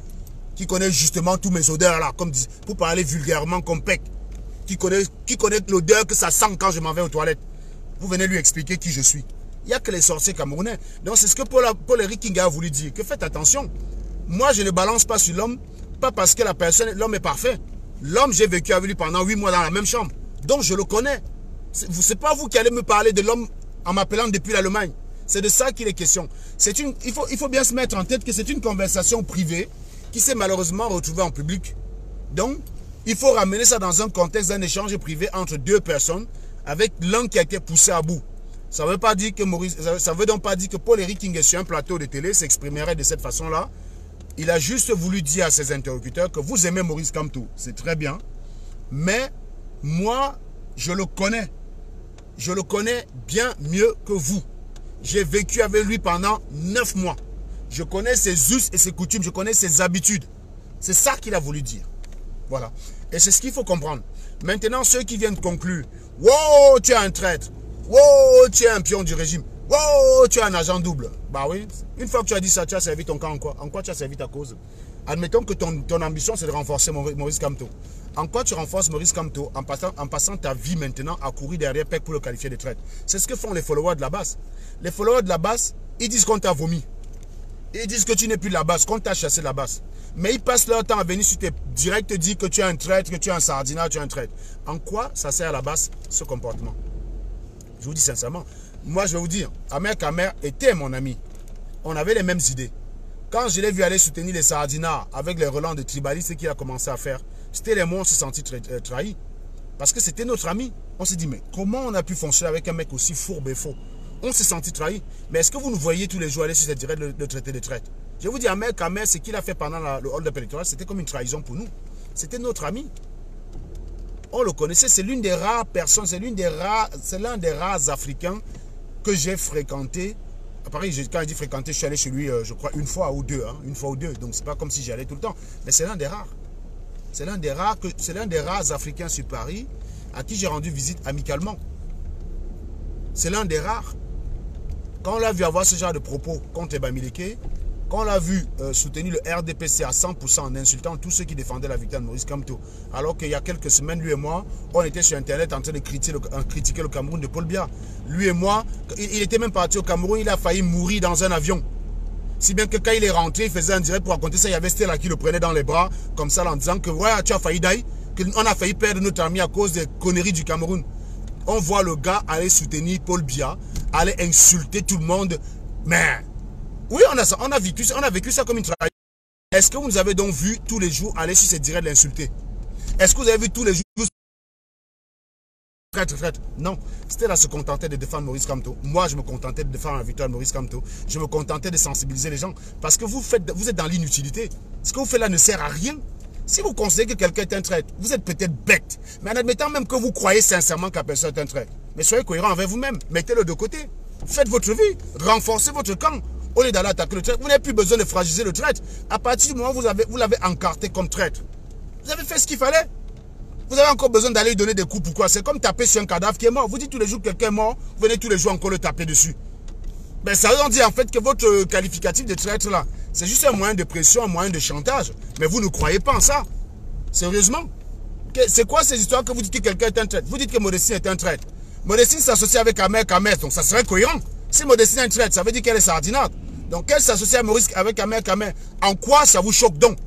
qui connaît justement tous mes odeurs là, comme pour parler vulgairement comme Pec, qui connaît l'odeur que ça sent quand je m'en vais aux toilettes. Vous venez lui expliquer qui je suis. Il n'y a que les sorciers camerounais. Donc c'est ce que Paul-Éric Kinga a voulu dire. Que faites attention. Moi, je ne balance pas sur l'homme, pas parce que l'homme est parfait. L'homme, j'ai vécu avec lui pendant 8 mois dans la même chambre. Donc je le connais. C'est pas vous qui allez me parler de l'homme en m'appelant depuis l'Allemagne. C'est de ça qu'il est question. Il faut bien se mettre en tête que c'est une conversation privée qui s'est malheureusement retrouvée en public. Donc, il faut ramener ça dans un contexte d'un échange privé entre deux personnes avec l'un qui a été poussé à bout. Ça ne veut pas dire que veut donc pas dire que Paul-Éric Kinga sur un plateau de télé s'exprimerait de cette façon-là. Il a juste voulu dire à ses interlocuteurs que vous aimez Maurice Kamto. C'est très bien. Mais moi, je le connais. Je le connais bien mieux que vous. J'ai vécu avec lui pendant 9 mois. Je connais ses us et ses coutumes. Je connais ses habitudes. C'est ça qu'il a voulu dire. Voilà. Et c'est ce qu'il faut comprendre. Maintenant, ceux qui viennent conclure, « Wow, tu es un traître. Wow, tu es un pion du régime. Wow, tu es un agent double. » Bah oui. Une fois que tu as dit ça, tu as servi ton camp en quoi? En quoi tu as servi ta cause? Admettons que ton ambition, c'est de renforcer Maurice Kamto. En quoi tu renforces Maurice Kamto en passant ta vie maintenant à courir derrière PEC pour le qualifier de traître? C'est ce que font les followers de la base. Les followers de la base, ils disent qu'on t'a vomi. Ils disent que tu n'es plus de la base, qu'on t'a chassé de la base. Mais ils passent leur temps à venir sur tes directs te dire que tu es un traître, que tu es un sardinat, tu es un traître. En quoi ça sert à la base, ce comportement? Je vous dis sincèrement. Moi, je vais vous dire, Ahmed Kamer était mon ami. On avait les mêmes idées. Quand je l'ai vu aller soutenir les sardinats avec les relents de tribalistes, ce qu'il a commencé à faire, c'était les mots, on s'est senti trahis. Parce que c'était notre ami. On s'est dit, mais comment on a pu fonctionner avec un mec aussi fourbe et faux? On s'est senti trahi. Mais est-ce que vous nous voyez tous les jours aller sur cette directe le traiter de traite? Je vous dis, Ahmed Kamer, ce qu'il a fait pendant le hold-up électoral, c'était comme une trahison pour nous. C'était notre ami. On le connaissait, c'est l'une des rares personnes, c'est l'un des rares Africains que j'ai fréquenté. À Paris, quand je dis fréquenter, je suis allé chez lui, je crois, une fois ou deux. Une fois ou deux. Donc, c'est pas comme si j'y allais tout le temps. Mais c'est l'un des rares. C'est l'un des rares Africains sur Paris à qui j'ai rendu visite amicalement. C'est l'un des rares. Quand on l'a vu avoir ce genre de propos contre Bamileke, quand on l'a vu soutenir le RDPC à 100% en insultant tous ceux qui défendaient la victoire de Maurice Kamto, alors qu'il y a quelques semaines, lui et moi, on était sur Internet en train de critiquer le Cameroun de Paul Biya. Lui et moi, il était même parti au Cameroun, il a failli mourir dans un avion. Si bien que quand il est rentré, il faisait un direct pour raconter ça, il y avait Stella qui le prenait dans les bras, comme ça, en disant que ouais, tu as failli d'ailleurs, qu'on a failli perdre notre ami à cause des conneries du Cameroun. On voit le gars aller soutenir Paul Biya, aller insulter tout le monde. Mais oui, on a vécu ça comme une trahison. Est-ce que vous nous avez donc vu tous les jours aller sur ces directs l'insulter? Est-ce que vous avez vu tous les jours traite? Non. Stella se contentait de défendre Maurice Kamto. Moi, je me contentais de défendre la victoire de Maurice Kamto. Je me contentais de sensibiliser les gens. Parce que vous êtes dans l'inutilité. Ce que vous faites là ne sert à rien. Si vous considérez que quelqu'un est un traître, vous êtes peut-être bête. Mais en admettant même que vous croyez sincèrement que la personne est un traître, mais soyez cohérent avec vous-même. Mettez-le de côté. Faites votre vie. Renforcez votre camp. Au lieu d'aller attaquer le traître, vous n'avez plus besoin de fragiliser le traître. À partir du moment où vous l'avez encarté comme traître, vous avez fait ce qu'il fallait. Vous avez encore besoin d'aller lui donner des coups. Pourquoi? C'est comme taper sur un cadavre qui est mort. Vous dites tous les jours que quelqu'un est mort, vous venez tous les jours encore le taper dessus. Ben, ça veut dire en fait que votre qualificatif de traître là, c'est juste un moyen de pression, un moyen de chantage. Mais vous ne croyez pas en ça. Sérieusement. C'est quoi ces histoires que vous dites que quelqu'un est un traître? Vous dites que Modestine est un traître. Modestine s'associe avec Ahmed Kamer, donc ça serait cohérent. Si Modestine est un traître, ça veut dire qu'elle est sardinate. Donc qu'elle s'associe avec Ahmed Kamer, en quoi ça vous choque donc?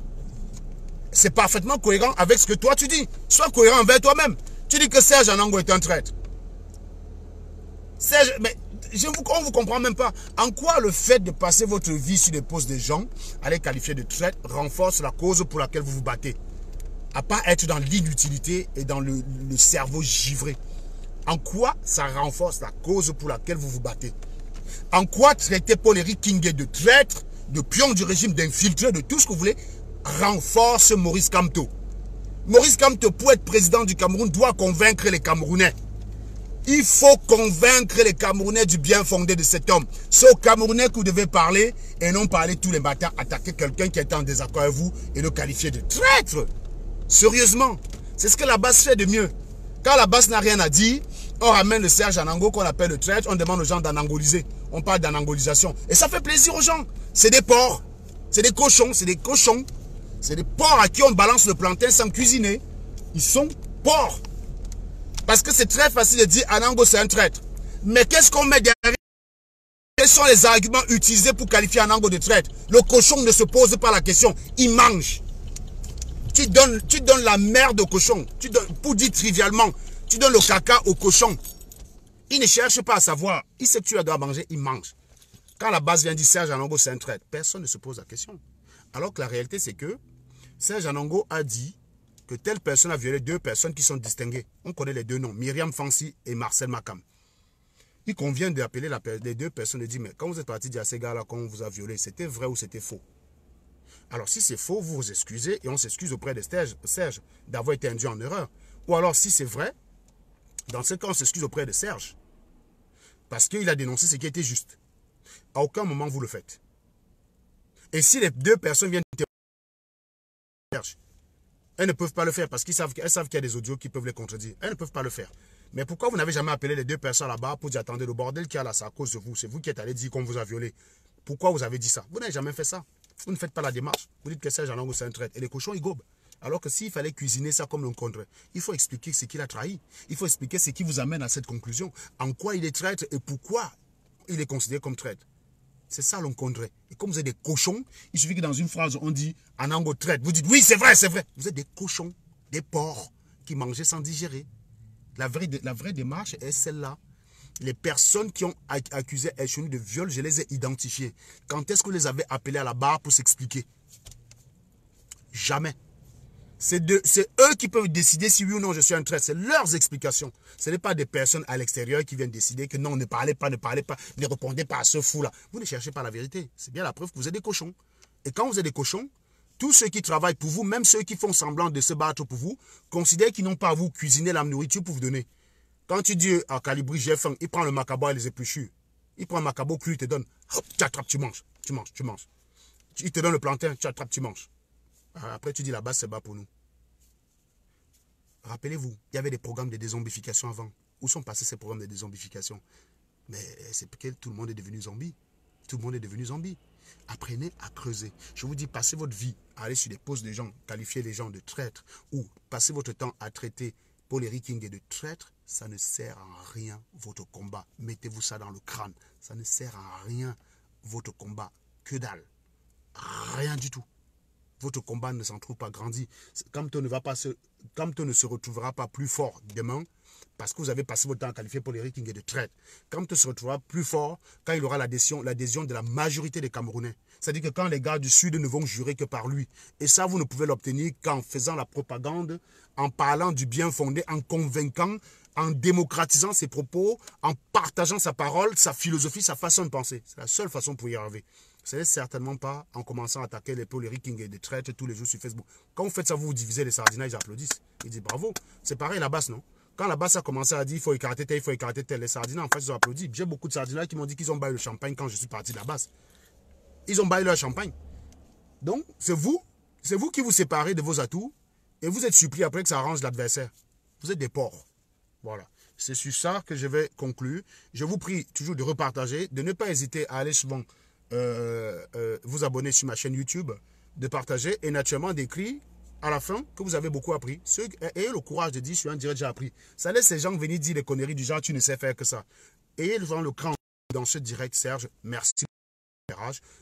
C'est parfaitement cohérent avec ce que toi tu dis. Sois cohérent envers toi-même. Tu dis que Serge Anango est un traître. Serge, mais on ne vous comprend même pas. En quoi le fait de passer votre vie sur les postes des gens, à les qualifier de traître, renforce la cause pour laquelle vous vous battez? À pas être dans l'inutilité et dans le cerveau givré. En quoi ça renforce la cause pour laquelle vous vous battez? En quoi traiter Paul-Éric Kinga de traître, de pion du régime, d'infiltré, de tout ce que vous voulez, renforce Maurice Kamto? Maurice Kamto, pour être président du Cameroun, doit convaincre les Camerounais. Il faut convaincre les Camerounais du bien fondé de cet homme. C'est aux Camerounais que vous devez parler et non parler tous les matins, attaquer quelqu'un qui est en désaccord avec vous et le qualifier de traître. Sérieusement, c'est ce que la base fait de mieux. Quand la base n'a rien à dire, on ramène le Serge Anango qu'on appelle le traître, on demande aux gens d'anangoliser. On parle d'anangolisation. Et ça fait plaisir aux gens. C'est des porcs, c'est des cochons, c'est des cochons. C'est des porcs à qui on balance le plantain sans cuisiner. Ils sont porcs. Parce que c'est très facile de dire Anango c'est un traître. Mais qu'est-ce qu'on met derrière? sont les arguments utilisés pour qualifier un angle de traite? Le cochon ne se pose pas la question, il mange. Tu donnes la merde au cochon. Pour dire trivialement, tu donnes le caca au cochon. Il ne cherche pas à savoir. Il sait que tu dois manger, il mange. Quand la base vient dire Serge Anongo c'est un traître, personne ne se pose la question. Alors que la réalité c'est que Serge Anongo a dit que telle personne a violé 2 personnes qui sont distinguées. On connaît les 2 noms, Myriam Fancy et Marcel Makam. Il convient d'appeler les 2 personnes et de dire, mais quand vous êtes parti dire à ces gars-là qu'on vous a violé, c'était vrai ou c'était faux? Alors si c'est faux, vous vous excusez et on s'excuse auprès de Serge d'avoir été induit en erreur. Ou alors si c'est vrai, dans ce cas on s'excuse auprès de Serge parce qu'il a dénoncé ce qui était juste. À aucun moment vous le faites. Et si les 2 personnes viennent Serge, elles ne peuvent pas le faire parce qu'elles savent qu'il y a des audios qui peuvent les contredire. Elles ne peuvent pas le faire. Mais pourquoi vous n'avez jamais appelé les 2 personnes là-bas pour dire attendez, le bordel qu'il y a là, c'est à cause de vous. C'est vous qui êtes allé dire qu'on vous a violé. Pourquoi vous avez dit ça? Vous n'avez jamais fait ça. Vous ne faites pas la démarche. Vous dites que Serge Anongo c'est un traître. Et les cochons, ils gobent. Alors que s'il fallait cuisiner ça comme l'on contre, il faut expliquer ce qu'il a trahi. Il faut expliquer ce qui vous amène à cette conclusion. En quoi il est traître et pourquoi il est considéré comme traître. C'est ça l'encondré. Et comme vous êtes des cochons, il suffit que dans une phrase, on dit Anongo traître. Vous dites oui, c'est vrai, c'est vrai. Vous êtes des cochons, des porcs qui mangeaient sans digérer. La vraie démarche est celle-là. Les personnes qui ont accusé Elchouni de viol, je les ai identifiées. Quand est-ce que vous les avez appelés à la barre pour s'expliquer? Jamais. C'est eux qui peuvent décider si oui ou non je suis un traître. C'est leurs explications. Ce n'est pas des personnes à l'extérieur qui viennent décider que non, ne parlez pas, ne répondez pas à ce fou-là. Vous ne cherchez pas la vérité. C'est bien la preuve que vous êtes des cochons. Et quand vous êtes des cochons, tous ceux qui travaillent pour vous, même ceux qui font semblant de se battre pour vous, considèrent qu'ils n'ont pas à vous cuisiner la nourriture pour vous donner. Quand tu dis à Calibri, j'ai faim, il prend le macabo et les épluchures. Il prend un macabo cru, il te donne. Hop, tu attrapes, tu manges. Tu manges, tu manges. Il te donne le plantain, tu attrapes, tu manges. Après, tu dis la base, c'est bas pour nous. Rappelez-vous, il y avait des programmes de dézombification avant. Où sont passés ces programmes de dézombification? Mais c'est parce que tout le monde est devenu zombie. Tout le monde est devenu zombie. Apprenez à creuser. Je vous dis, passez votre vie à aller sur des postes de gens, qualifier les gens de traîtres, ou passez votre temps à traiter Paul Eric King de traître, ça ne sert à rien votre combat. Mettez-vous ça dans le crâne. Ça ne sert à rien votre combat. Que dalle. Rien du tout. Votre combat ne s'en trouve pas grandi. Kamto ne se retrouvera pas plus fort demain parce que vous avez passé votre temps à qualifier Paul Eric King de traître. Kamto se retrouvera plus fort quand il aura l'adhésion de la majorité des Camerounais. C'est-à-dire que quand les gars du Sud ne vont jurer que par lui. Et ça, vous ne pouvez l'obtenir qu'en faisant la propagande, en parlant du bien fondé, en convainquant, en démocratisant ses propos, en partageant sa parole, sa philosophie, sa façon de penser. C'est la seule façon pour y arriver. Ce n'est certainement pas en commençant à attaquer les Paul Eric King et des traîtres tous les jours sur Facebook. Quand vous faites ça, vous vous divisez les sardines, ils applaudissent. Ils disent bravo. C'est pareil la basse, non? Quand la basse a commencé à dire il faut écarter tel, il faut écarter tel, les sardines en face, ils ont applaudi. J'ai beaucoup de sardines qui m'ont dit qu'ils ont baillé le champagne quand je suis parti de la basse. Ils ont baillé leur champagne. Donc, c'est vous qui vous séparez de vos atouts et vous êtes supplié après que ça arrange l'adversaire. Vous êtes des porcs. Voilà. C'est sur ça que je vais conclure. Je vous prie toujours de repartager, de ne pas hésiter à aller souvent vous abonner sur ma chaîne YouTube, de partager et naturellement d'écrire à la fin que vous avez beaucoup appris. Ayez le courage de dire je suis un direct, j'ai appris. Ça laisse ces gens venir dire des conneries du genre tu ne sais faire que ça. Ayez le cran dans ce direct, Serge. Merci.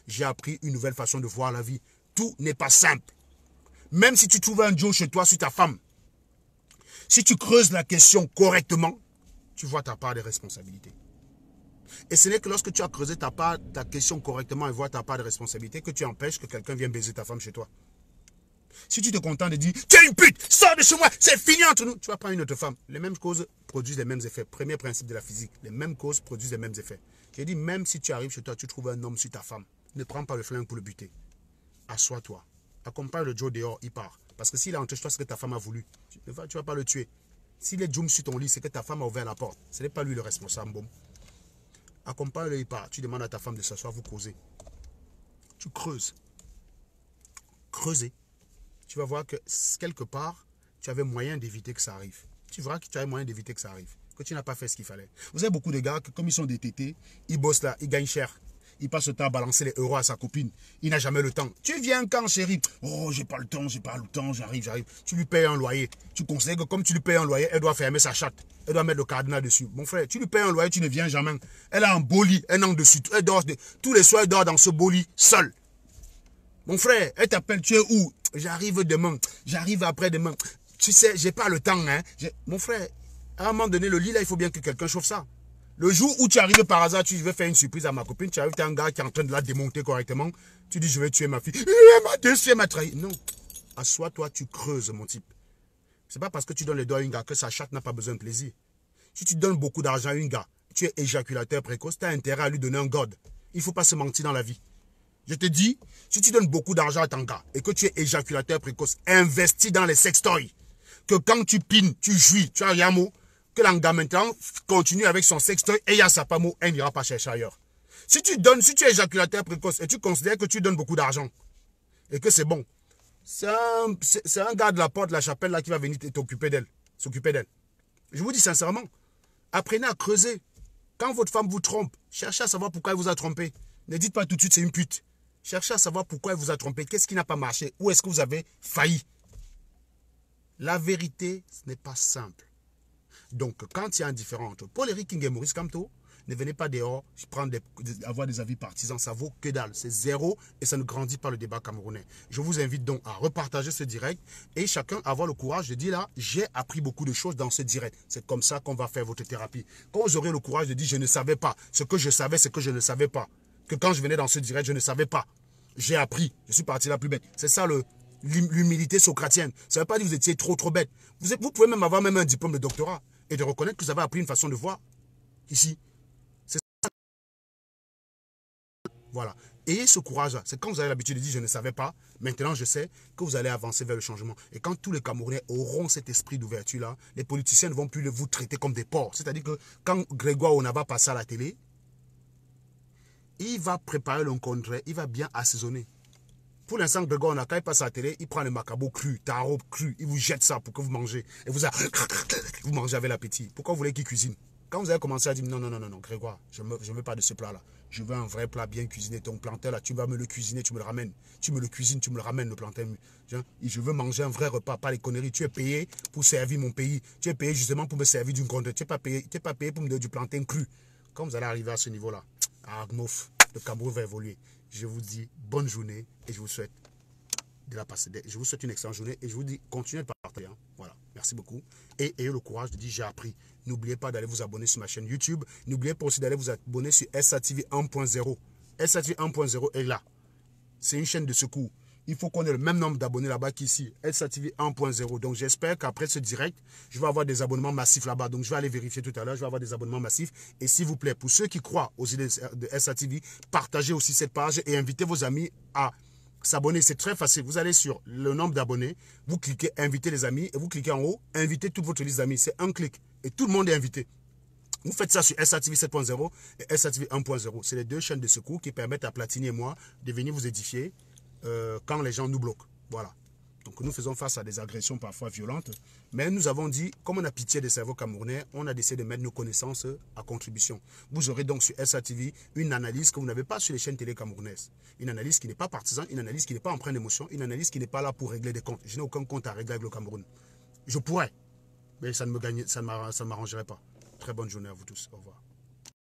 J'ai appris une nouvelle façon de voir la vie. Tout n'est pas simple. Même si tu trouves un Joe chez toi sur ta femme, si tu creuses la question correctement, tu vois ta part de responsabilité. Et ce n'est que lorsque tu as creusé ta question correctement et vois ta part de responsabilité que tu empêches que quelqu'un vienne baiser ta femme chez toi. Si tu te contentes de dire « Tu es une pute, sors de chez moi, c'est fini entre nous », tu vas prendre une autre femme. Les mêmes causes produisent les mêmes effets. Premier principe de la physique, les mêmes causes produisent les mêmes effets. J'ai dit, même si tu arrives chez toi, tu trouves un homme sur ta femme, ne prends pas le flingue pour le buter. Assois-toi. Accompagne le Joe dehors, il part. Parce que s'il est entre toi, c'est que ta femme a voulu. Tu ne vas pas le tuer. S'il est Joum sur ton lit, c'est que ta femme a ouvert la porte. Ce n'est pas lui le responsable. Bon. Accompagne-le, il part. Tu demandes à ta femme de s'asseoir, vous causez. Tu creuses. Creuser. Tu vas voir que quelque part, tu avais moyen d'éviter que ça arrive. Tu verras que tu avais moyen d'éviter que ça arrive. Que tu n'as pas fait ce qu'il fallait. Vous avez beaucoup de gars que comme ils sont des tétés, ils bossent là, ils gagnent cher. Il passe le temps à balancer les euros à sa copine. Il n'a jamais le temps. Tu viens quand, chérie? Oh, j'ai pas le temps, j'arrive. Tu lui payes un loyer. Tu considères que comme tu lui payes un loyer, elle doit fermer sa chatte. Elle doit mettre le cadenas dessus. Mon frère, tu lui payes un loyer, tu ne viens jamais. Elle a un beau lit, un an dessus. Elle dort, tous les soirs, elle dort dans ce beau lit, seule. Mon frère, elle t'appelle, tu es où? J'arrive demain, j'arrive après-demain. Tu sais, j'ai pas le temps. Hein. Mon frère, à un moment donné, le lit là, il faut bien que quelqu'un chauffe ça. Le jour où tu arrives par hasard, tu veux faire une surprise à ma copine, tu arrives, tu as un gars qui est en train de la démonter correctement, tu dis je vais tuer ma fille. Elle m'a déçu, elle m'a trahi. Non, assois-toi, tu creuses mon type. C'est pas parce que tu donnes les doigts à une gars que sa chatte n'a pas besoin de plaisir. Si tu donnes beaucoup d'argent à une gars, tu es éjaculateur précoce, tu as intérêt à lui donner un god. Il ne faut pas se mentir dans la vie. Je te dis, si tu donnes beaucoup d'argent à ton gars et que tu es éjaculateur précoce, investis dans les sextoys. Que quand tu pines, tu jouis, tu as rien mot, que l'anga maintenant continue avec son sextoy et il y a sa pamo, elle n'ira pas chercher ailleurs. Si tu es éjaculateur précoce et tu considères que tu donnes beaucoup d'argent et que c'est bon, c'est un gars de la porte de la chapelle là qui va venir t'occuper d'elle, s'occuper d'elle. Je vous dis sincèrement, apprenez à creuser. Quand votre femme vous trompe, cherchez à savoir pourquoi elle vous a trompé. Ne dites pas tout de suite c'est une pute. Cherchez à savoir pourquoi elle vous a trompé, qu'est-ce qui n'a pas marché, où est-ce que vous avez failli. La vérité, ce n'est pas simple. Donc, quand il y a un différend entre Paul Eric King et Maurice Kamto, ne venez pas dehors avoir des avis partisans, ça vaut que dalle. C'est zéro et ça ne grandit pas le débat camerounais. Je vous invite donc à repartager ce direct et chacun avoir le courage de dire là, j'ai appris beaucoup de choses dans ce direct. C'est comme ça qu'on va faire votre thérapie. Quand vous aurez le courage de dire je ne savais pas, ce que je savais, c'est que je ne savais pas. Que quand je venais dans ce direct, je ne savais pas. J'ai appris, je suis parti la plus bête. C'est ça l'humilité socratienne. Ça ne veut pas dire que vous étiez trop bête. Vous pouvez même avoir même un diplôme de doctorat et de reconnaître que vous avez appris une façon de voir ici. C'est ça. Voilà. Ayez ce courage-là. C'est quand vous avez l'habitude de dire je ne savais pas, maintenant je sais que vous allez avancer vers le changement. Et quand tous les Camerounais auront cet esprit d'ouverture-là, les politiciens ne vont plus vous traiter comme des porcs. C'est-à-dire que quand Grégoire Onava passe à la télé, il va préparer le contraire, il va bien assaisonner. Pour l'instant, Grégoire Onava, quand il passe à la télé, il prend le macabo cru, taro cru, il vous jette ça pour que vous mangez. Et vous mangez avec l'appétit. Pourquoi vous voulez qu'il cuisine? Quand vous avez commencé à dire non, Grégoire, je ne veux pas de ce plat-là. Je veux un vrai plat bien cuisiné. Ton plantain là, tu vas me le cuisiner, tu me le ramènes. Tu me le cuisines, tu me le ramènes, le plantain. Je veux manger un vrai repas, pas les conneries. Tu es payé pour servir mon pays. Tu es payé justement pour me servir d'une contrée. Tu n'es pas payé pour me donner du plantain cru. Quand vous allez arriver à ce niveau-là, le Cameroun va évoluer. Je vous dis bonne journée et je vous souhaite je vous souhaite une excellente journée et je vous dis continuez de partager. Voilà, merci beaucoup. Et ayez le courage de dire j'ai appris. N'oubliez pas d'aller vous abonner sur ma chaîne YouTube. N'oubliez pas aussi d'aller vous abonner sur SATV 1.0. SATV 1.0 est là. C'est une chaîne de secours. Il faut qu'on ait le même nombre d'abonnés là-bas qu'ici. SATV 1.0. Donc j'espère qu'après ce direct, je vais avoir des abonnements massifs là-bas. Donc je vais aller vérifier tout à l'heure. Je vais avoir des abonnements massifs. Et s'il vous plaît, pour ceux qui croient aux idées de SATV, partagez aussi cette page et invitez vos amis à s'abonner. C'est très facile. Vous allez sur le nombre d'abonnés, vous cliquez inviter les amis et vous cliquez en haut, inviter toute votre liste d'amis. C'est un clic et tout le monde est invité. Vous faites ça sur SATV 7.0 et SATV 1.0. C'est les deux chaînes de secours qui permettent à Platini et moi de venir vous édifier quand les gens nous bloquent. Voilà. Donc nous faisons face à des agressions parfois violentes. Mais nous avons dit, comme on a pitié des cerveaux camerounais, on a décidé de mettre nos connaissances à contribution. Vous aurez donc sur SATV une analyse que vous n'avez pas sur les chaînes télé camerounaises. Une analyse qui n'est pas partisane, une analyse qui n'est pas empreinte d'émotion, une analyse qui n'est pas là pour régler des comptes. Je n'ai aucun compte à régler avec le Cameroun. Je pourrais, mais ça ne m'arrangerait pas. Très bonne journée à vous tous. Au revoir.